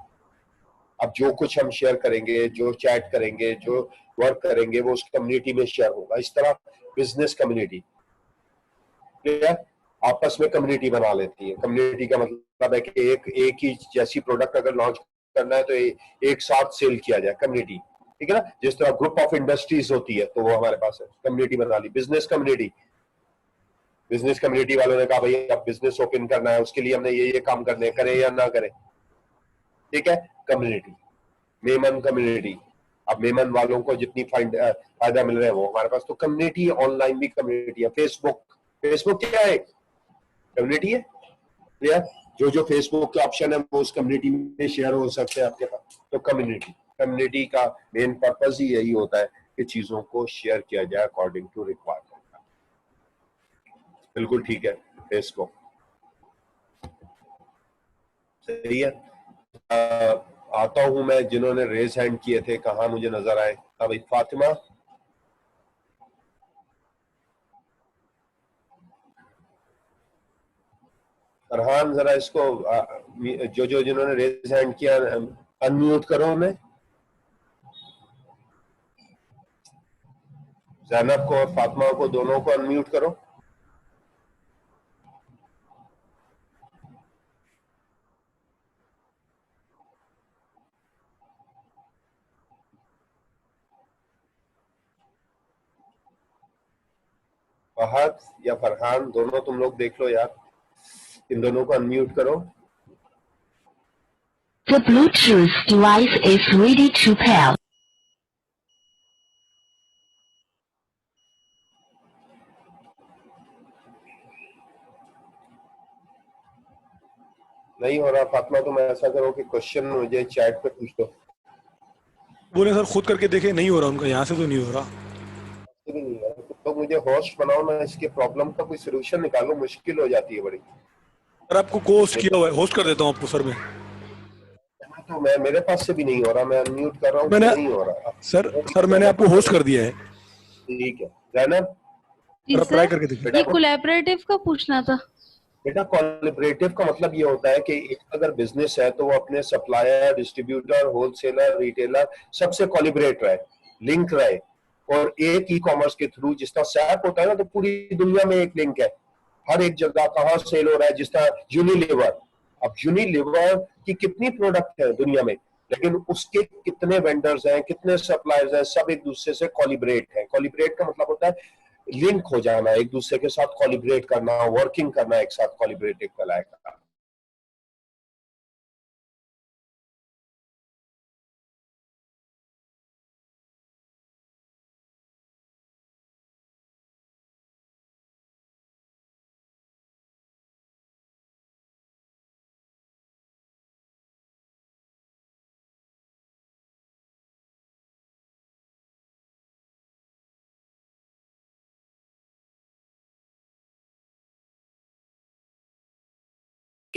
Speaker 1: अब जो कुछ हम शेयर करेंगे, जो चैट करेंगे, जो वर्क करेंगे, वो उस कम्युनिटी में शेयर होगा। इस तरह बिजनेस कम्युनिटी, क्लियर, आपस में कम्युनिटी बना लेती है। कम्युनिटी का मतलब है कि एक ही जैसी प्रोडक्ट अगर लॉन्च करना है तो एक साथ सेल किया जाए, कम्युनिटी, ठीक है ना। जिस तरह ग्रुप ऑफ इंडस्ट्रीज होती है तो वो हमारे पास है, कम्युनिटी बना ली। बिजनेस कम्युनिटी, बिजनेस कम्युनिटी वालों ने कहा भाई अब बिजनेस ओपन करना है, उसके लिए हमने ये काम करने, करें या ना करें, ठीक है, कम्युनिटी। मेमन कम्युनिटी, अब मेमन वालों को जितनी फायदा मिल रहा है वो हमारे पास। तो कम्युनिटी ऑनलाइन भी कम्युनिटी है। फेसबुक, फेसबुक क्या है, कम्युनिटी है, क्लियर। जो जो फेसबुक के ऑप्शन है वो उस कम्युनिटी में शेयर हो सकते हैं आपके पास। तो कम्युनिटी, कम्युनिटी का मेन पर्पज ही यही होता है कि चीजों को शेयर किया जाए अकॉर्डिंग टू रिक्वायरमेंट। बिल्कुल ठीक है, फेसबुक सही है। आता हूं मैं, जिन्होंने रेज हैंड किए थे कहा मुझे नजर आए। हाँ भाई, फातिमा, फरहान, जरा इसको जो जो जिन्होंने रेज हैंड किया अनम्यूट करो उन्हें। जैनब को और फातिमा को, दोनों को अनम्यूट करो। फहद या फरहान, दोनों तुम लोग देख लो यार, इन दोनों को अनम्यूट करो।
Speaker 2: The Bluetooth device is ready to pair.
Speaker 1: नहीं हो रहा फातिमा, तुम ऐसा करो कि क्वेश्चन मुझे चैट पे पूछ दो।
Speaker 3: बोले सर खुद करके देखे, नहीं हो रहा उनका, यहाँ से तो नहीं हो रहा।
Speaker 1: भी नहीं है तो मुझे होस्ट बनाओ ना, इसके प्रॉब्लम का कोई सोल्यूशन निकालो, मुश्किल हो जाती है बड़ी।
Speaker 3: सर आपको को होस्ट किया हुआ है, होस्ट कर देता हूँ आपको सर मैं।
Speaker 1: तो मैं, मेरे पास से भी नहीं हो रहा, मैं अनम्यूट कर रहा हूँ,
Speaker 3: मैंने
Speaker 1: नहीं हो रहा।
Speaker 3: सर मैंने आपको होस्ट कर दिया है।
Speaker 1: ठीक है जैनब,
Speaker 3: सर आप ट्राई करके देखिए।
Speaker 4: ये कोलैबोरेटिव का पूछना था।
Speaker 1: बेटा कोलैबोरेटिव का मतलब ये होता है कि एक अगर बिजनेस है तो वो अपने सप्लायर, डिस्ट्रीब्यूटर, होलसेलर, रिटेलर सबसे कोलैबोरेट रहे, लिंक रहे। और एक ई कॉमर्स के थ्रू, जिस तरह सैप होता है ना, तो पूरी दुनिया में एक लिंक है, हर एक जगह कहाँ सेल हो रहा है। जिस तरह यूनिलीवर, अब यूनिलीवर की कितनी प्रोडक्ट है दुनिया में, लेकिन उसके कितने वेंडर्स हैं, कितने सप्लायर्स हैं, सब एक दूसरे से कोलिब्रेट है। कोलिब्रेट का मतलब होता है लिंक हो जाना, एक दूसरे के साथ कोलिब्रेट करना, वर्किंग करना एक साथ, कोलिब्रेटिव कहलाएगा।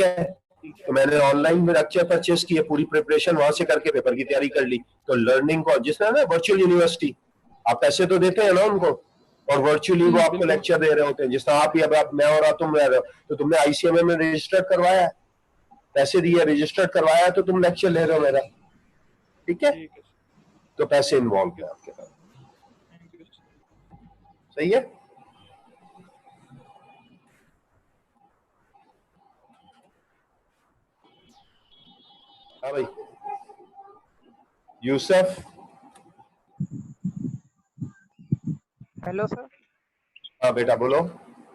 Speaker 1: ठीक है, तो मैंने ऑनलाइन में लेक्चर परचेस किए, पूरी प्रिपरेशन वहां से करके पेपर की तैयारी कर ली। तो लर्निंग को जिसने ना वर्चुअल यूनिवर्सिटी, आप पैसे तो देते हैं ना उनको, और वर्चुअली वो आपको लेक्चर दे रहे होते हैं। जिस तरह आप ही, अब मैं और तुम रह रहे हो, तो तुमने आईसीएमए में रजिस्टर करवाया है, पैसे दिए, रजिस्टर करवाया, तो तुम लेक्चर ले रहे हो मेरा, ठीक है, तो पैसे इन्वॉल्व है आपके पास, सही है। हाँ भाई यूसुफ।
Speaker 5: Hello sir.
Speaker 1: हाँ बेटा बोलो।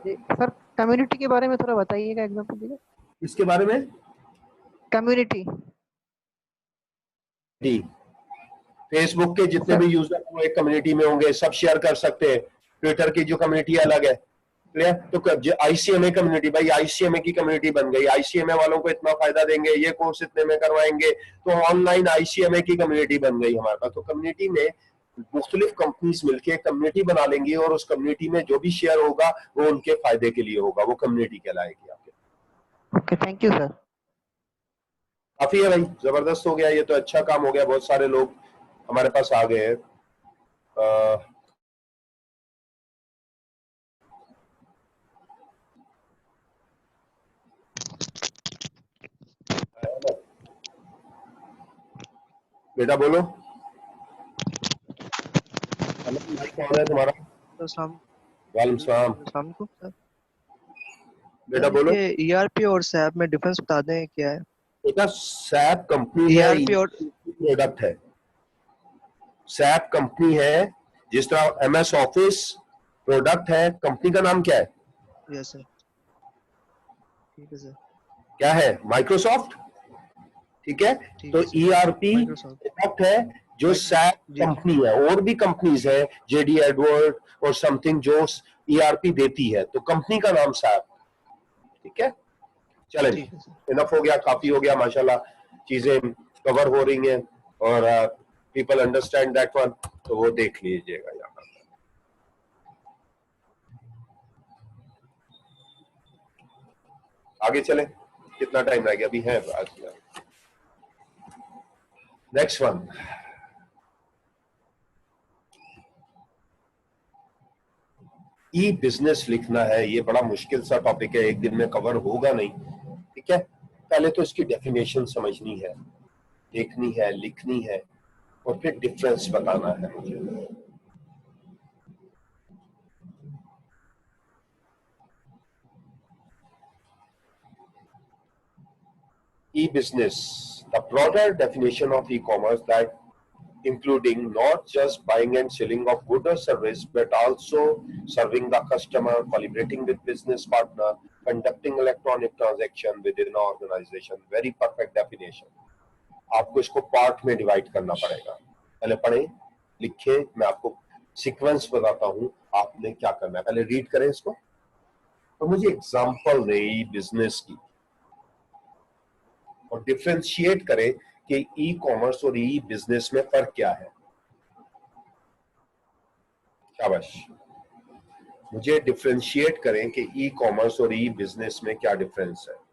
Speaker 5: सर कम्युनिटी के बारे में थोड़ा बताइएगा, एग्जांपल दीजिए।
Speaker 1: इसके बारे में
Speaker 5: कम्युनिटी
Speaker 1: जी, फेसबुक के जितने भी यूजर वो एक कम्युनिटी में होंगे, सब शेयर कर सकते हैं। ट्विटर की जो कम्युनिटी अलग है, क्लियर। तो आईसीएमए कम्युनिटी, भाई आईसीएमए की कम्युनिटी बन गई, आईसीएमए वालों को इतना फायदा देंगे, ये कोर्स इतने में करवाएंगे, तो ऑनलाइन आईसीएमए की कम्युनिटी बन गई हमारे पास। तो कम्युनिटी में मुख्तलिफ कंपनीज मिलकर कम्युनिटी बना लेंगी, और उस कम्युनिटी में जो भी शेयर होगा वो उनके फायदे के लिए होगा, वो कम्युनिटी कहलाएगी आपके।
Speaker 5: Okay, thank you sir.
Speaker 1: काफी है भाई, जबरदस्त हो गया, ये तो अच्छा काम हो गया, बहुत सारे लोग हमारे पास आ गए हैं। बेटा बोलो, कौन है तुम्हारा? वालेकुम सलाम। बेटा बोलो।
Speaker 6: ईआरपी और सैप में डिफरेंस बता दें क्या है?
Speaker 1: बेटा सैप कंपनी है,
Speaker 6: ईआरपी और
Speaker 1: प्रोडक्ट है। सैप कंपनी है, जिस तरह एमएस ऑफिस प्रोडक्ट है, कंपनी का नाम क्या है?
Speaker 6: यस सर, ठीक है सर।
Speaker 1: क्या है? माइक्रोसॉफ्ट, ठीक है। तो ईआरपी प्रोडक्ट है जो सैप कंपनी है। और भी कंपनीज है, जेडी एडवर्ड और समथिंग, जो ईआरपी देती है, तो कंपनी का नाम सैप, ठीक है। चलें, इनफ हो गया, काफी हो गया, माशाल्लाह चीजें कवर हो रही हैं और पीपल अंडरस्टैंड दैट वन, तो वो देख लीजिएगा यहाँ पर। आगे चलें, कितना टाइम रह गया? अभी है आज। नेक्स्ट वन, ई बिजनेस लिखना है। ये बड़ा मुश्किल सा टॉपिक है, एक दिन में कवर होगा नहीं, ठीक है। पहले तो इसकी डेफिनेशन समझनी है, देखनी है, लिखनी है, और फिर डिफरेंस बताना है मुझे। E-business, the broader definition of e-commerce that including not just buying and selling of good or service, but also serving the customer, collaborating with business partner, conducting electronic transaction within an organization. Very perfect definition. आपको इसको part में divide करना पड़ेगा। पहले पढ़ें, लिखें, मैं आपको सीक्वेंस बताता हूं आपने क्या करना है। पहले रीड करें इसको, तो मुझे एग्जांपल दें बिजनेस की, और डिफरेंशिएट करें कि ई कॉमर्स और ई बिजनेस में फर्क क्या है। शाबाश, मुझे डिफरेंशिएट करें कि ई कॉमर्स और ई बिजनेस में क्या डिफरेंस है।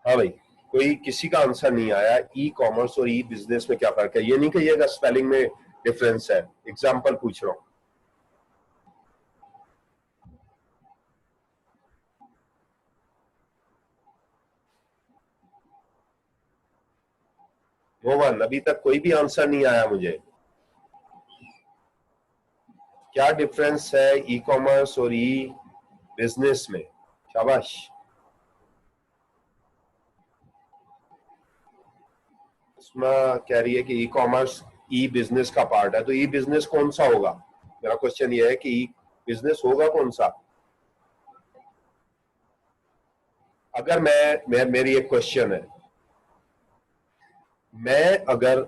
Speaker 1: हाँ भाई, कोई किसी का आंसर नहीं आया। ई कॉमर्स और ई बिजनेस में क्या फर्क है? ये नहीं कहिएगा स्पेलिंग में डिफरेंस है, एग्जांपल पूछ रहा हूं। मोहन, अभी तक कोई भी आंसर नहीं आया मुझे। क्या डिफरेंस है ई कॉमर्स और ई बिजनेस में? शाबाश। कह रही है कि ई कॉमर्स ई बिजनेस का पार्ट है, तो ई बिजनेस कौन सा होगा? मेरा क्वेश्चन ये है कि ई बिजनेस होगा कौन सा? अगर मेरी एक क्वेश्चन है, मैं अगर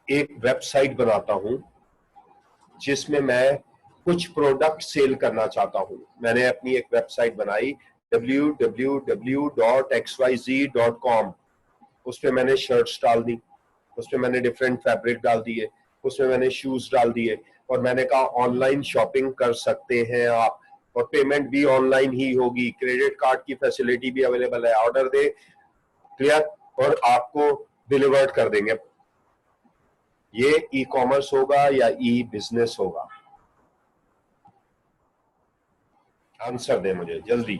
Speaker 1: एक वेबसाइट बनाता हूं जिसमें मैं कुछ प्रोडक्ट सेल करना चाहता हूं, मैंने अपनी एक वेबसाइट बनाई www.xyz.com, उस पे मैंने शर्ट्स डाल दी, उस पे मैंने डिफरेंट फैब्रिक डाल दिए, उसमें मैंने शूज डाल दिए और मैंने कहा ऑनलाइन शॉपिंग कर सकते हैं आप, और पेमेंट भी ऑनलाइन ही होगी, क्रेडिट कार्ड की फैसिलिटी भी अवेलेबल है, ऑर्डर दे, क्लियर, और आपको डिलीवर्ड कर देंगे। ये ई कॉमर्स होगा या ई बिजनेस होगा? आंसर दे मुझे जल्दी।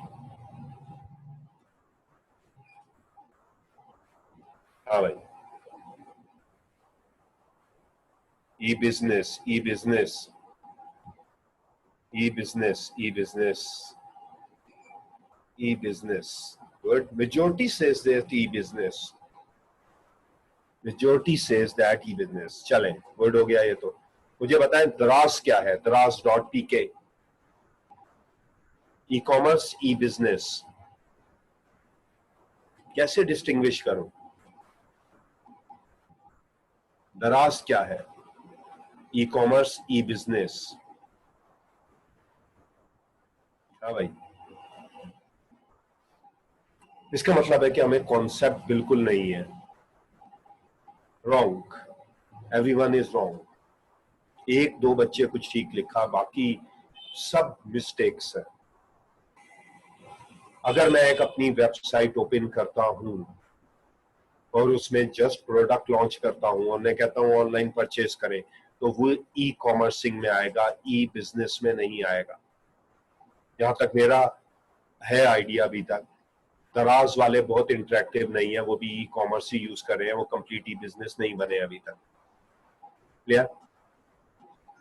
Speaker 1: हाँ भाई, e business, e business, e business, e business, e business. Good, majority says that e business, majority says that e business. चलें, गुड हो गया ये तो। मुझे बताएं दराज क्या है? दराज.pk, ई कॉमर्स, ई बिजनेस, कैसे डिस्टिंग्विश करूं? दराज क्या है? E commerce, e business. हाँ भाई, इसका मतलब है कि हमें कॉन्सेप्ट बिल्कुल नहीं है। Wrong, everyone is wrong. एक दो बच्चे कुछ ठीक लिखा, बाकी सब मिस्टेक्स है। अगर मैं एक अपनी वेबसाइट ओपन करता हूं और उसमें जस्ट प्रोडक्ट लॉन्च करता हूं और मैं कहता हूं ऑनलाइन परचेज करें, तो वो ई कॉमर्सिंग में आएगा, ई बिजनेस में नहीं आएगा। यहां तक मेरा है आइडिया अभी तक। दराज वाले बहुत इंटरेक्टिव नहीं है, वो भी ई कॉमर्स ही यूज कर रहे हैं, वो कंप्लीट ई बिजनेस नहीं बने अभी तक। क्लियर?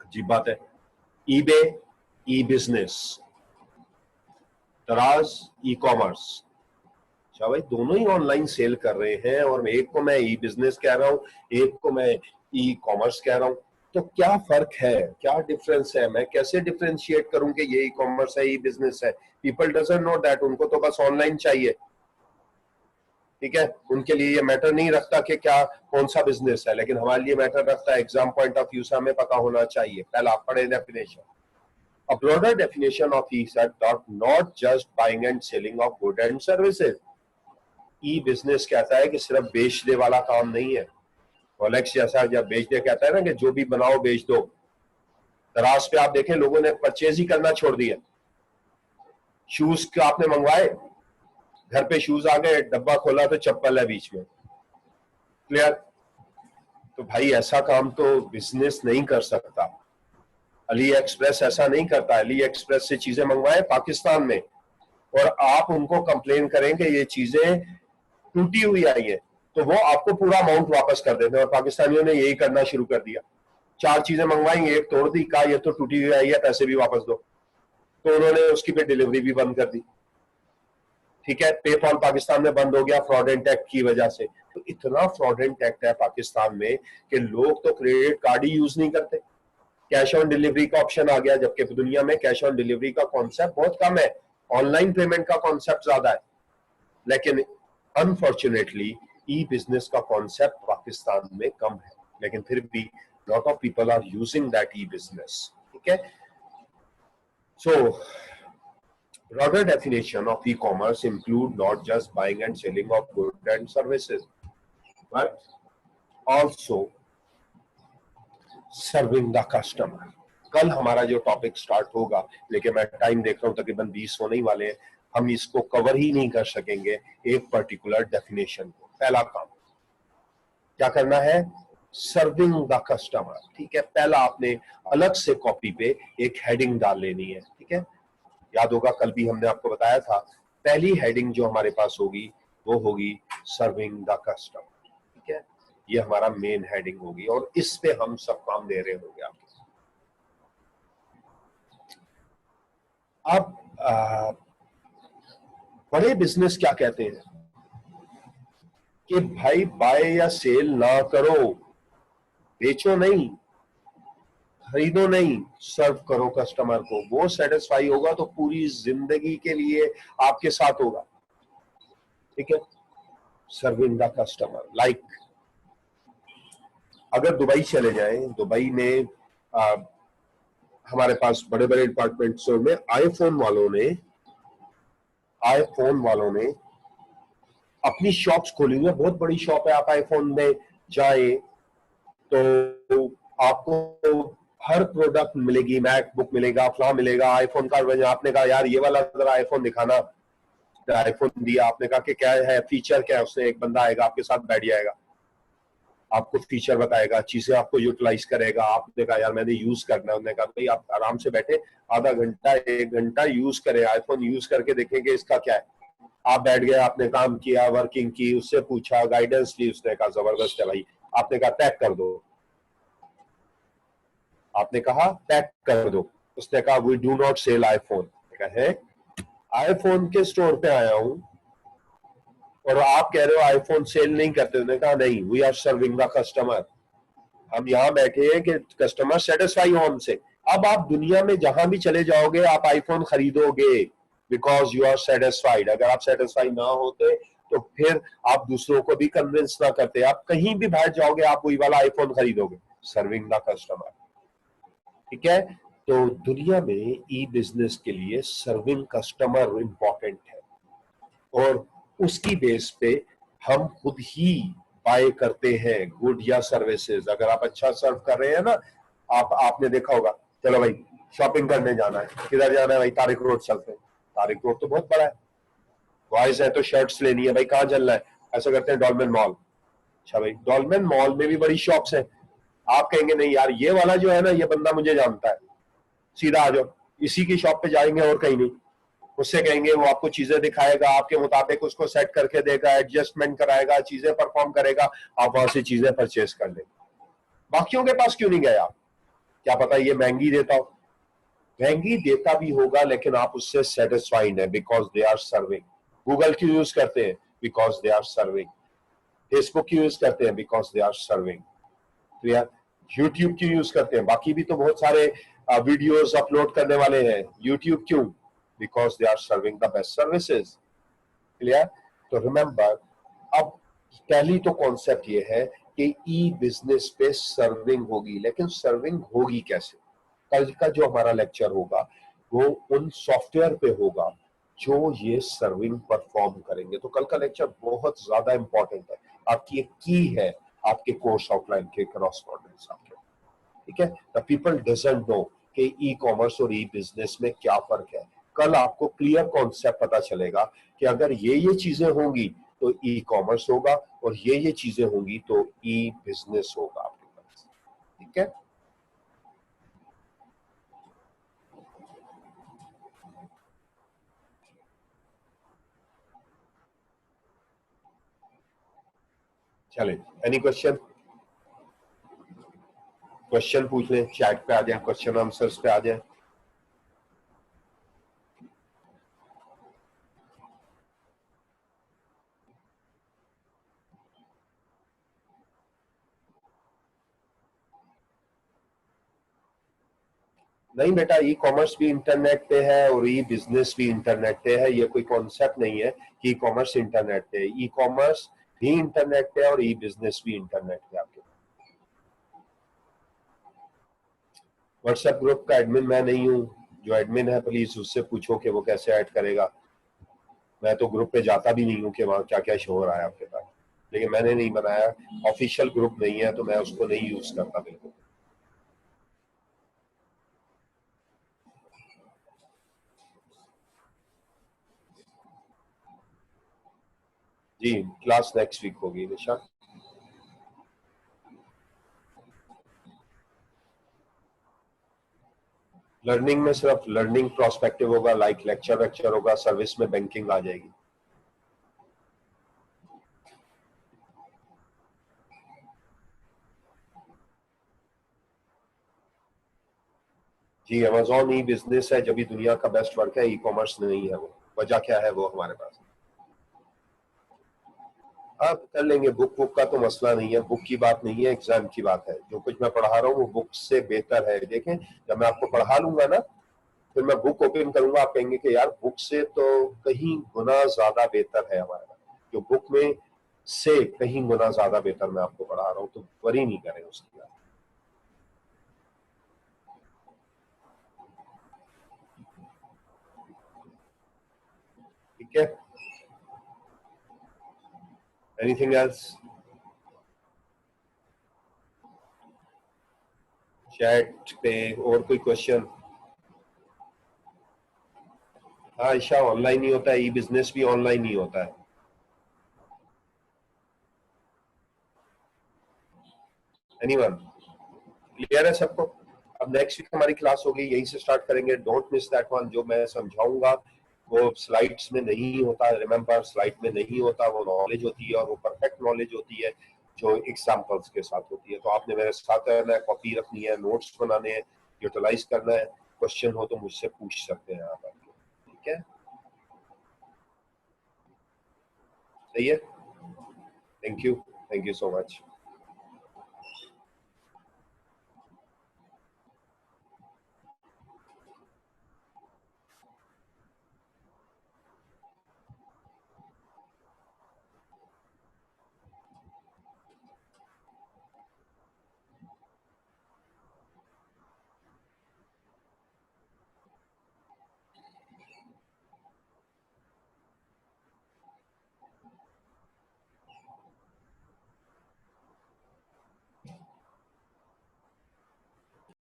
Speaker 1: अजीब बात है। ईबे ई बिजनेस, दराज ई कॉमर्स। अच्छा भाई, दोनों ही ऑनलाइन सेल कर रहे हैं और एक को मैं ई बिजनेस कह रहा हूं, एक को मैं ई कॉमर्स कह रहा हूं, तो क्या फर्क है, क्या डिफरेंस है? मैं कैसे डिफरेंशिएट करूं कि ये ई कॉमर्स है, ई बिजनेस है? पीपल डजंट नो दैट, उनको तो बस ऑनलाइन चाहिए। ठीक है, उनके लिए ये मैटर नहीं रखता कि क्या कौन सा बिजनेस है, लेकिन हमारे लिए मैटर रखता है। एग्जाम पॉइंट ऑफ व्यू से हमें पता होना चाहिए। पहला पढ़े definition. A broader definition of e-set not just buying and selling of goods and services. ई-बिजनेस कहता है कि सिर्फ बेचने वाला काम नहीं है। ओलेक्स जैसा जब बेचने कहता है ना कि जो भी बनाओ बेच दो, दराज पे आप देखें लोगों ने परचेज ही करना छोड़ दिया। शूज का आपने मंगवाए, घर पे शूज आ गए, डब्बा खोला तो चप्पल है बीच में। क्लियर? तो भाई ऐसा काम तो बिजनेस नहीं कर सकता। अली एक्सप्रेस ऐसा नहीं करता। अली एक्सप्रेस से चीजें मंगवाएं पाकिस्तान में और आप उनको कंप्लेन करेंगे ये चीजें टूटी हुई आई है, तो वो आपको पूरा अमाउंट वापस कर देते हैं। और पाकिस्तानियों ने यही करना शुरू कर दिया। 4 चीजें मंगवाएंगे, एक तोड़ दी, कहा ये तो टूटी हुई आई है, पैसे भी वापस दो, तो उन्होंने उसकी पे डिलीवरी भी बंद कर दी। ठीक है, पेपॉल पाकिस्तान में बंद हो गया फ्रॉडेंट एक्ट की वजह से। तो इतना फ्रॉडेंट एक्ट है पाकिस्तान में कि लोग तो क्रेडिट कार्ड ही यूज नहीं करते, कैश ऑन डिलीवरी का ऑप्शन आ गया, जबकि दुनिया में कैश ऑन डिलीवरी का कॉन्सेप्ट बहुत कम है, ऑनलाइन पेमेंट का कॉन्सेप्ट ज्यादा है। लेकिन अनफॉर्चुनेटली ई बिजनेस का कॉन्सेप्ट पाकिस्तान में कम है, लेकिन फिर भी lot of people are using that e business. ठीक है, सो broader definition of e-commerce include not just buying and selling of goods and services, but also serving the customer. कल हमारा जो टॉपिक स्टार्ट होगा, लेकिन मैं टाइम देख रहा हूं तकरीबन 20 होने ही वाले हैं, हम इसको कवर ही नहीं कर सकेंगे एक पर्टिकुलर डेफिनेशन को। पहला काम क्या करना है? Serving the customer. ठीक है, पहला आपने अलग से कॉपी पे एक हेडिंग डाल लेनी है। ठीक है, याद होगा कल भी हमने आपको बताया था, पहली हेडिंग जो हमारे पास होगी वो होगी सर्विंग द कस्टमर। ठीक है, ये हमारा मेन हेडिंग होगी और इस पे हम सब काम दे रहे होंगे आपके। अब बड़े बिजनेस क्या कहते हैं कि भाई बाय या सेल ना करो, बेचो नहीं, खरीदो नहीं, सर्व करो कस्टमर को। वो सेटिस्फाई होगा तो पूरी जिंदगी के लिए आपके साथ होगा। ठीक है, सर्विंग द कस्टमर। लाइक अगर दुबई चले जाएं, दुबई में हमारे पास बड़े बड़े डिपार्टमेंट स्टोर में आईफोन वालों ने आईफोन वालों ने अपनी शॉप्स खोली हुई है, बहुत बड़ी शॉप है। आप आईफोन में जाए तो आपको हर प्रोडक्ट मिलेगी, मैकबुक मिलेगा, फ्ला मिलेगा, आईफोन का वर्जन। आपने कहा यार ये वाला जरा आईफोन दिखाना, आईफोन दिया, आपने कहा कि क्या है फीचर क्या है, उसने एक बंदा आएगा आपके साथ बैठ जाएगा, आपको फीचर बताएगा, चीजें आपको यूटिलाइज करेगा। आपने कहा यार मैंने यूज करना है, उन्होंने कहा भाई आप आराम से बैठे आधा घंटा 1 घंटा यूज करें, आईफोन यूज करके देखेंगे इसका क्या है। आप बैठ गए, आपने काम किया, वर्किंग की, उससे पूछा, गाइडेंस ली, उसने कहा जबरदस्त है भाई। आपने कहा पैक कर दो, आपने कहा पैक कर दो, उसने कहा we do not sell iPhone. कहे आईफोन के स्टोर पे आया हूं और आप कह रहे हो आईफोन सेल नहीं करते। उन्होंने कहा नहीं, we are serving the customer. हम यहाँ बैठे हैं कि कस्टमर सेटिस्फाई हो हमसे। अब आप दुनिया में जहां भी चले जाओगे आप आईफोन खरीदोगे बिकॉज यू आर सेटिस्फाइड। अगर आप सेटिस्फाई ना होते तो फिर आप दूसरों को भी कन्विंस ना करते। आप कहीं भी बाहर जाओगे आप वही वाला आईफोन खरीदोगे। सर्विंग द कस्टमर, ठीक है। तो दुनिया में ई बिजनेस के लिए सर्विंग कस्टमर इंपॉर्टेंट है और उसकी बेस पे हम खुद ही बाय करते हैं गुड या सर्विसेज। अगर आप अच्छा सर्व कर रहे हैं ना, आपने देखा होगा, चलो भाई शॉपिंग करने जाना है, किधर जाना है भाई, तारिक रोड चलते हैं। तारिक रोड तो बहुत बड़ा है, बॉयज है तो शर्ट्स लेनी है भाई, कहाँ चलना है, ऐसा करते हैं डॉल्मेन मॉल। अच्छा भाई डॉल्मेन मॉल में भी बड़ी शॉप्स हैं। आप कहेंगे नहीं यार ये वाला जो है ना ये बंदा मुझे जानता है, सीधा आ जाओ इसी की शॉप पे जाएंगे और कहीं नहीं। उससे कहेंगे, वो आपको चीजें दिखाएगा, आपके मुताबिक उसको सेट करके देगा, एडजस्टमेंट कराएगा, चीजें परफॉर्म करेगा, आप वहां से चीजें परचेज कर लेंगे। बाकियों के पास क्यों नहीं गए आप? क्या पता ये महंगी देता हो, महंगी देता भी होगा लेकिन आप उससे सेटिस्फाइड है because they are serving. Google क्यों यूज करते हैं? Because they are serving. Facebook क्यों यूज करते हैं? Because they are serving. तो यार यूट्यूब क्यों यूज करते हैं? बाकी भी तो बहुत सारे वीडियोस अपलोड करने वाले हैं, यूट्यूब क्यों? Because they are serving the best services. Clear? तो रिमेंबर, अब पहली तो कॉन्सेप्ट ये है कि ई बिजनेस पे सर्विंग होगी, लेकिन सर्विंग होगी कैसे? कल का जो हमारा लेक्चर होगा वो उन सॉफ्टवेयर पे होगा जो ये सर्विंग परफॉर्म करेंगे। तो कल का लेक्चर बहुत ज्यादा इंपॉर्टेंट है, आपकी एक की है आपके कोर्स आउटलाइन के करस्पॉन्डेंस आपके, ठीक है। द पीपल डजंट नो कि ई कॉमर्स और ई बिजनेस में क्या फर्क है। कल आपको क्लियर कॉन्सेप्ट पता चलेगा कि अगर ये चीजें होंगी तो ई कॉमर्स होगा और ये चीजें होंगी तो ई बिजनेस होगा आपके पास, ठीक है। चले, एनी क्वेश्चन? क्वेश्चन पूछ लें, चैट पे आ जाए, क्वेश्चन आंसर्स पे आ जाए। नहीं बेटा, ई कॉमर्स भी इंटरनेट पे है और ई बिजनेस भी इंटरनेट पे है। ये कोई कॉन्सेप्ट नहीं है कि ई कॉमर्स इंटरनेट पे है। ई कॉमर्स भी इंटरनेट पे है और ई बिजनेस भी इंटरनेट पे आपके। व्हाट्सएप ग्रुप का एडमिन मैं नहीं हूँ, जो एडमिन है प्लीज उससे पूछो कि वो कैसे ऐड करेगा। मैं तो ग्रुप पे जाता भी नहीं हूँ कि वहाँ क्या क्या शो हो रहा है आपके पास, लेकिन मैंने नहीं बनाया, ऑफिशियल ग्रुप नहीं है तो मैं उसको नहीं यूज करता बिल्कुल। जी क्लास नेक्स्ट वीक होगी निशा। लर्निंग में सिर्फ लर्निंग प्रोस्पेक्टिव होगा, लाइक लेक्चर वेक्चर होगा, सर्विस में बैंकिंग आ जाएगी। जी अमेजॉन ई बिजनेस है, जब भी दुनिया का बेस्ट वर्क है, ई कॉमर्स नहीं है वो। वजह क्या है वो हमारे पास आप कर लेंगे। बुक का तो मसला नहीं है, बुक की बात नहीं है, एग्जाम की बात है। जो कुछ मैं पढ़ा रहा हूँ वो बुक से बेहतर है। देखें जब मैं आपको पढ़ा लूंगा ना, फिर मैं बुक ओपन करूंगा, आप कहेंगे कि यार बुक से तो कहीं गुना ज्यादा बेहतर है हमारे पास, जो बुक में से कहीं गुना ज्यादा बेहतर मैं आपको पढ़ा रहा हूँ। तो वरी नहीं करें उसकी बात। ठीक है, एनीथिंग एल्स? चैट पे और कोई क्वेश्चन? हाँ ईशा, ऑनलाइन ही होता है, ई बिजनेस भी ऑनलाइन ही होता है। एनीवन? क्लियर है सबको? अब नेक्स्ट वीक हमारी क्लास होगी, यहीं से स्टार्ट करेंगे। Don't miss that one. जो मैं समझाऊंगा वो स्लाइड्स में नहीं होता, रिमेंबर स्लाइड में नहीं होता, वो नॉलेज होती है और वो परफेक्ट नॉलेज होती है जो एग्जांपल्स के साथ होती है। तो आपने मेरे साथ रहना है, कॉपी रखनी है, नोट्स बनाने हैं, यूटिलाइज करना है। क्वेश्चन हो तो मुझसे पूछ सकते हैं आप आके, ठीक है? सही है, थैंक यू सो मच।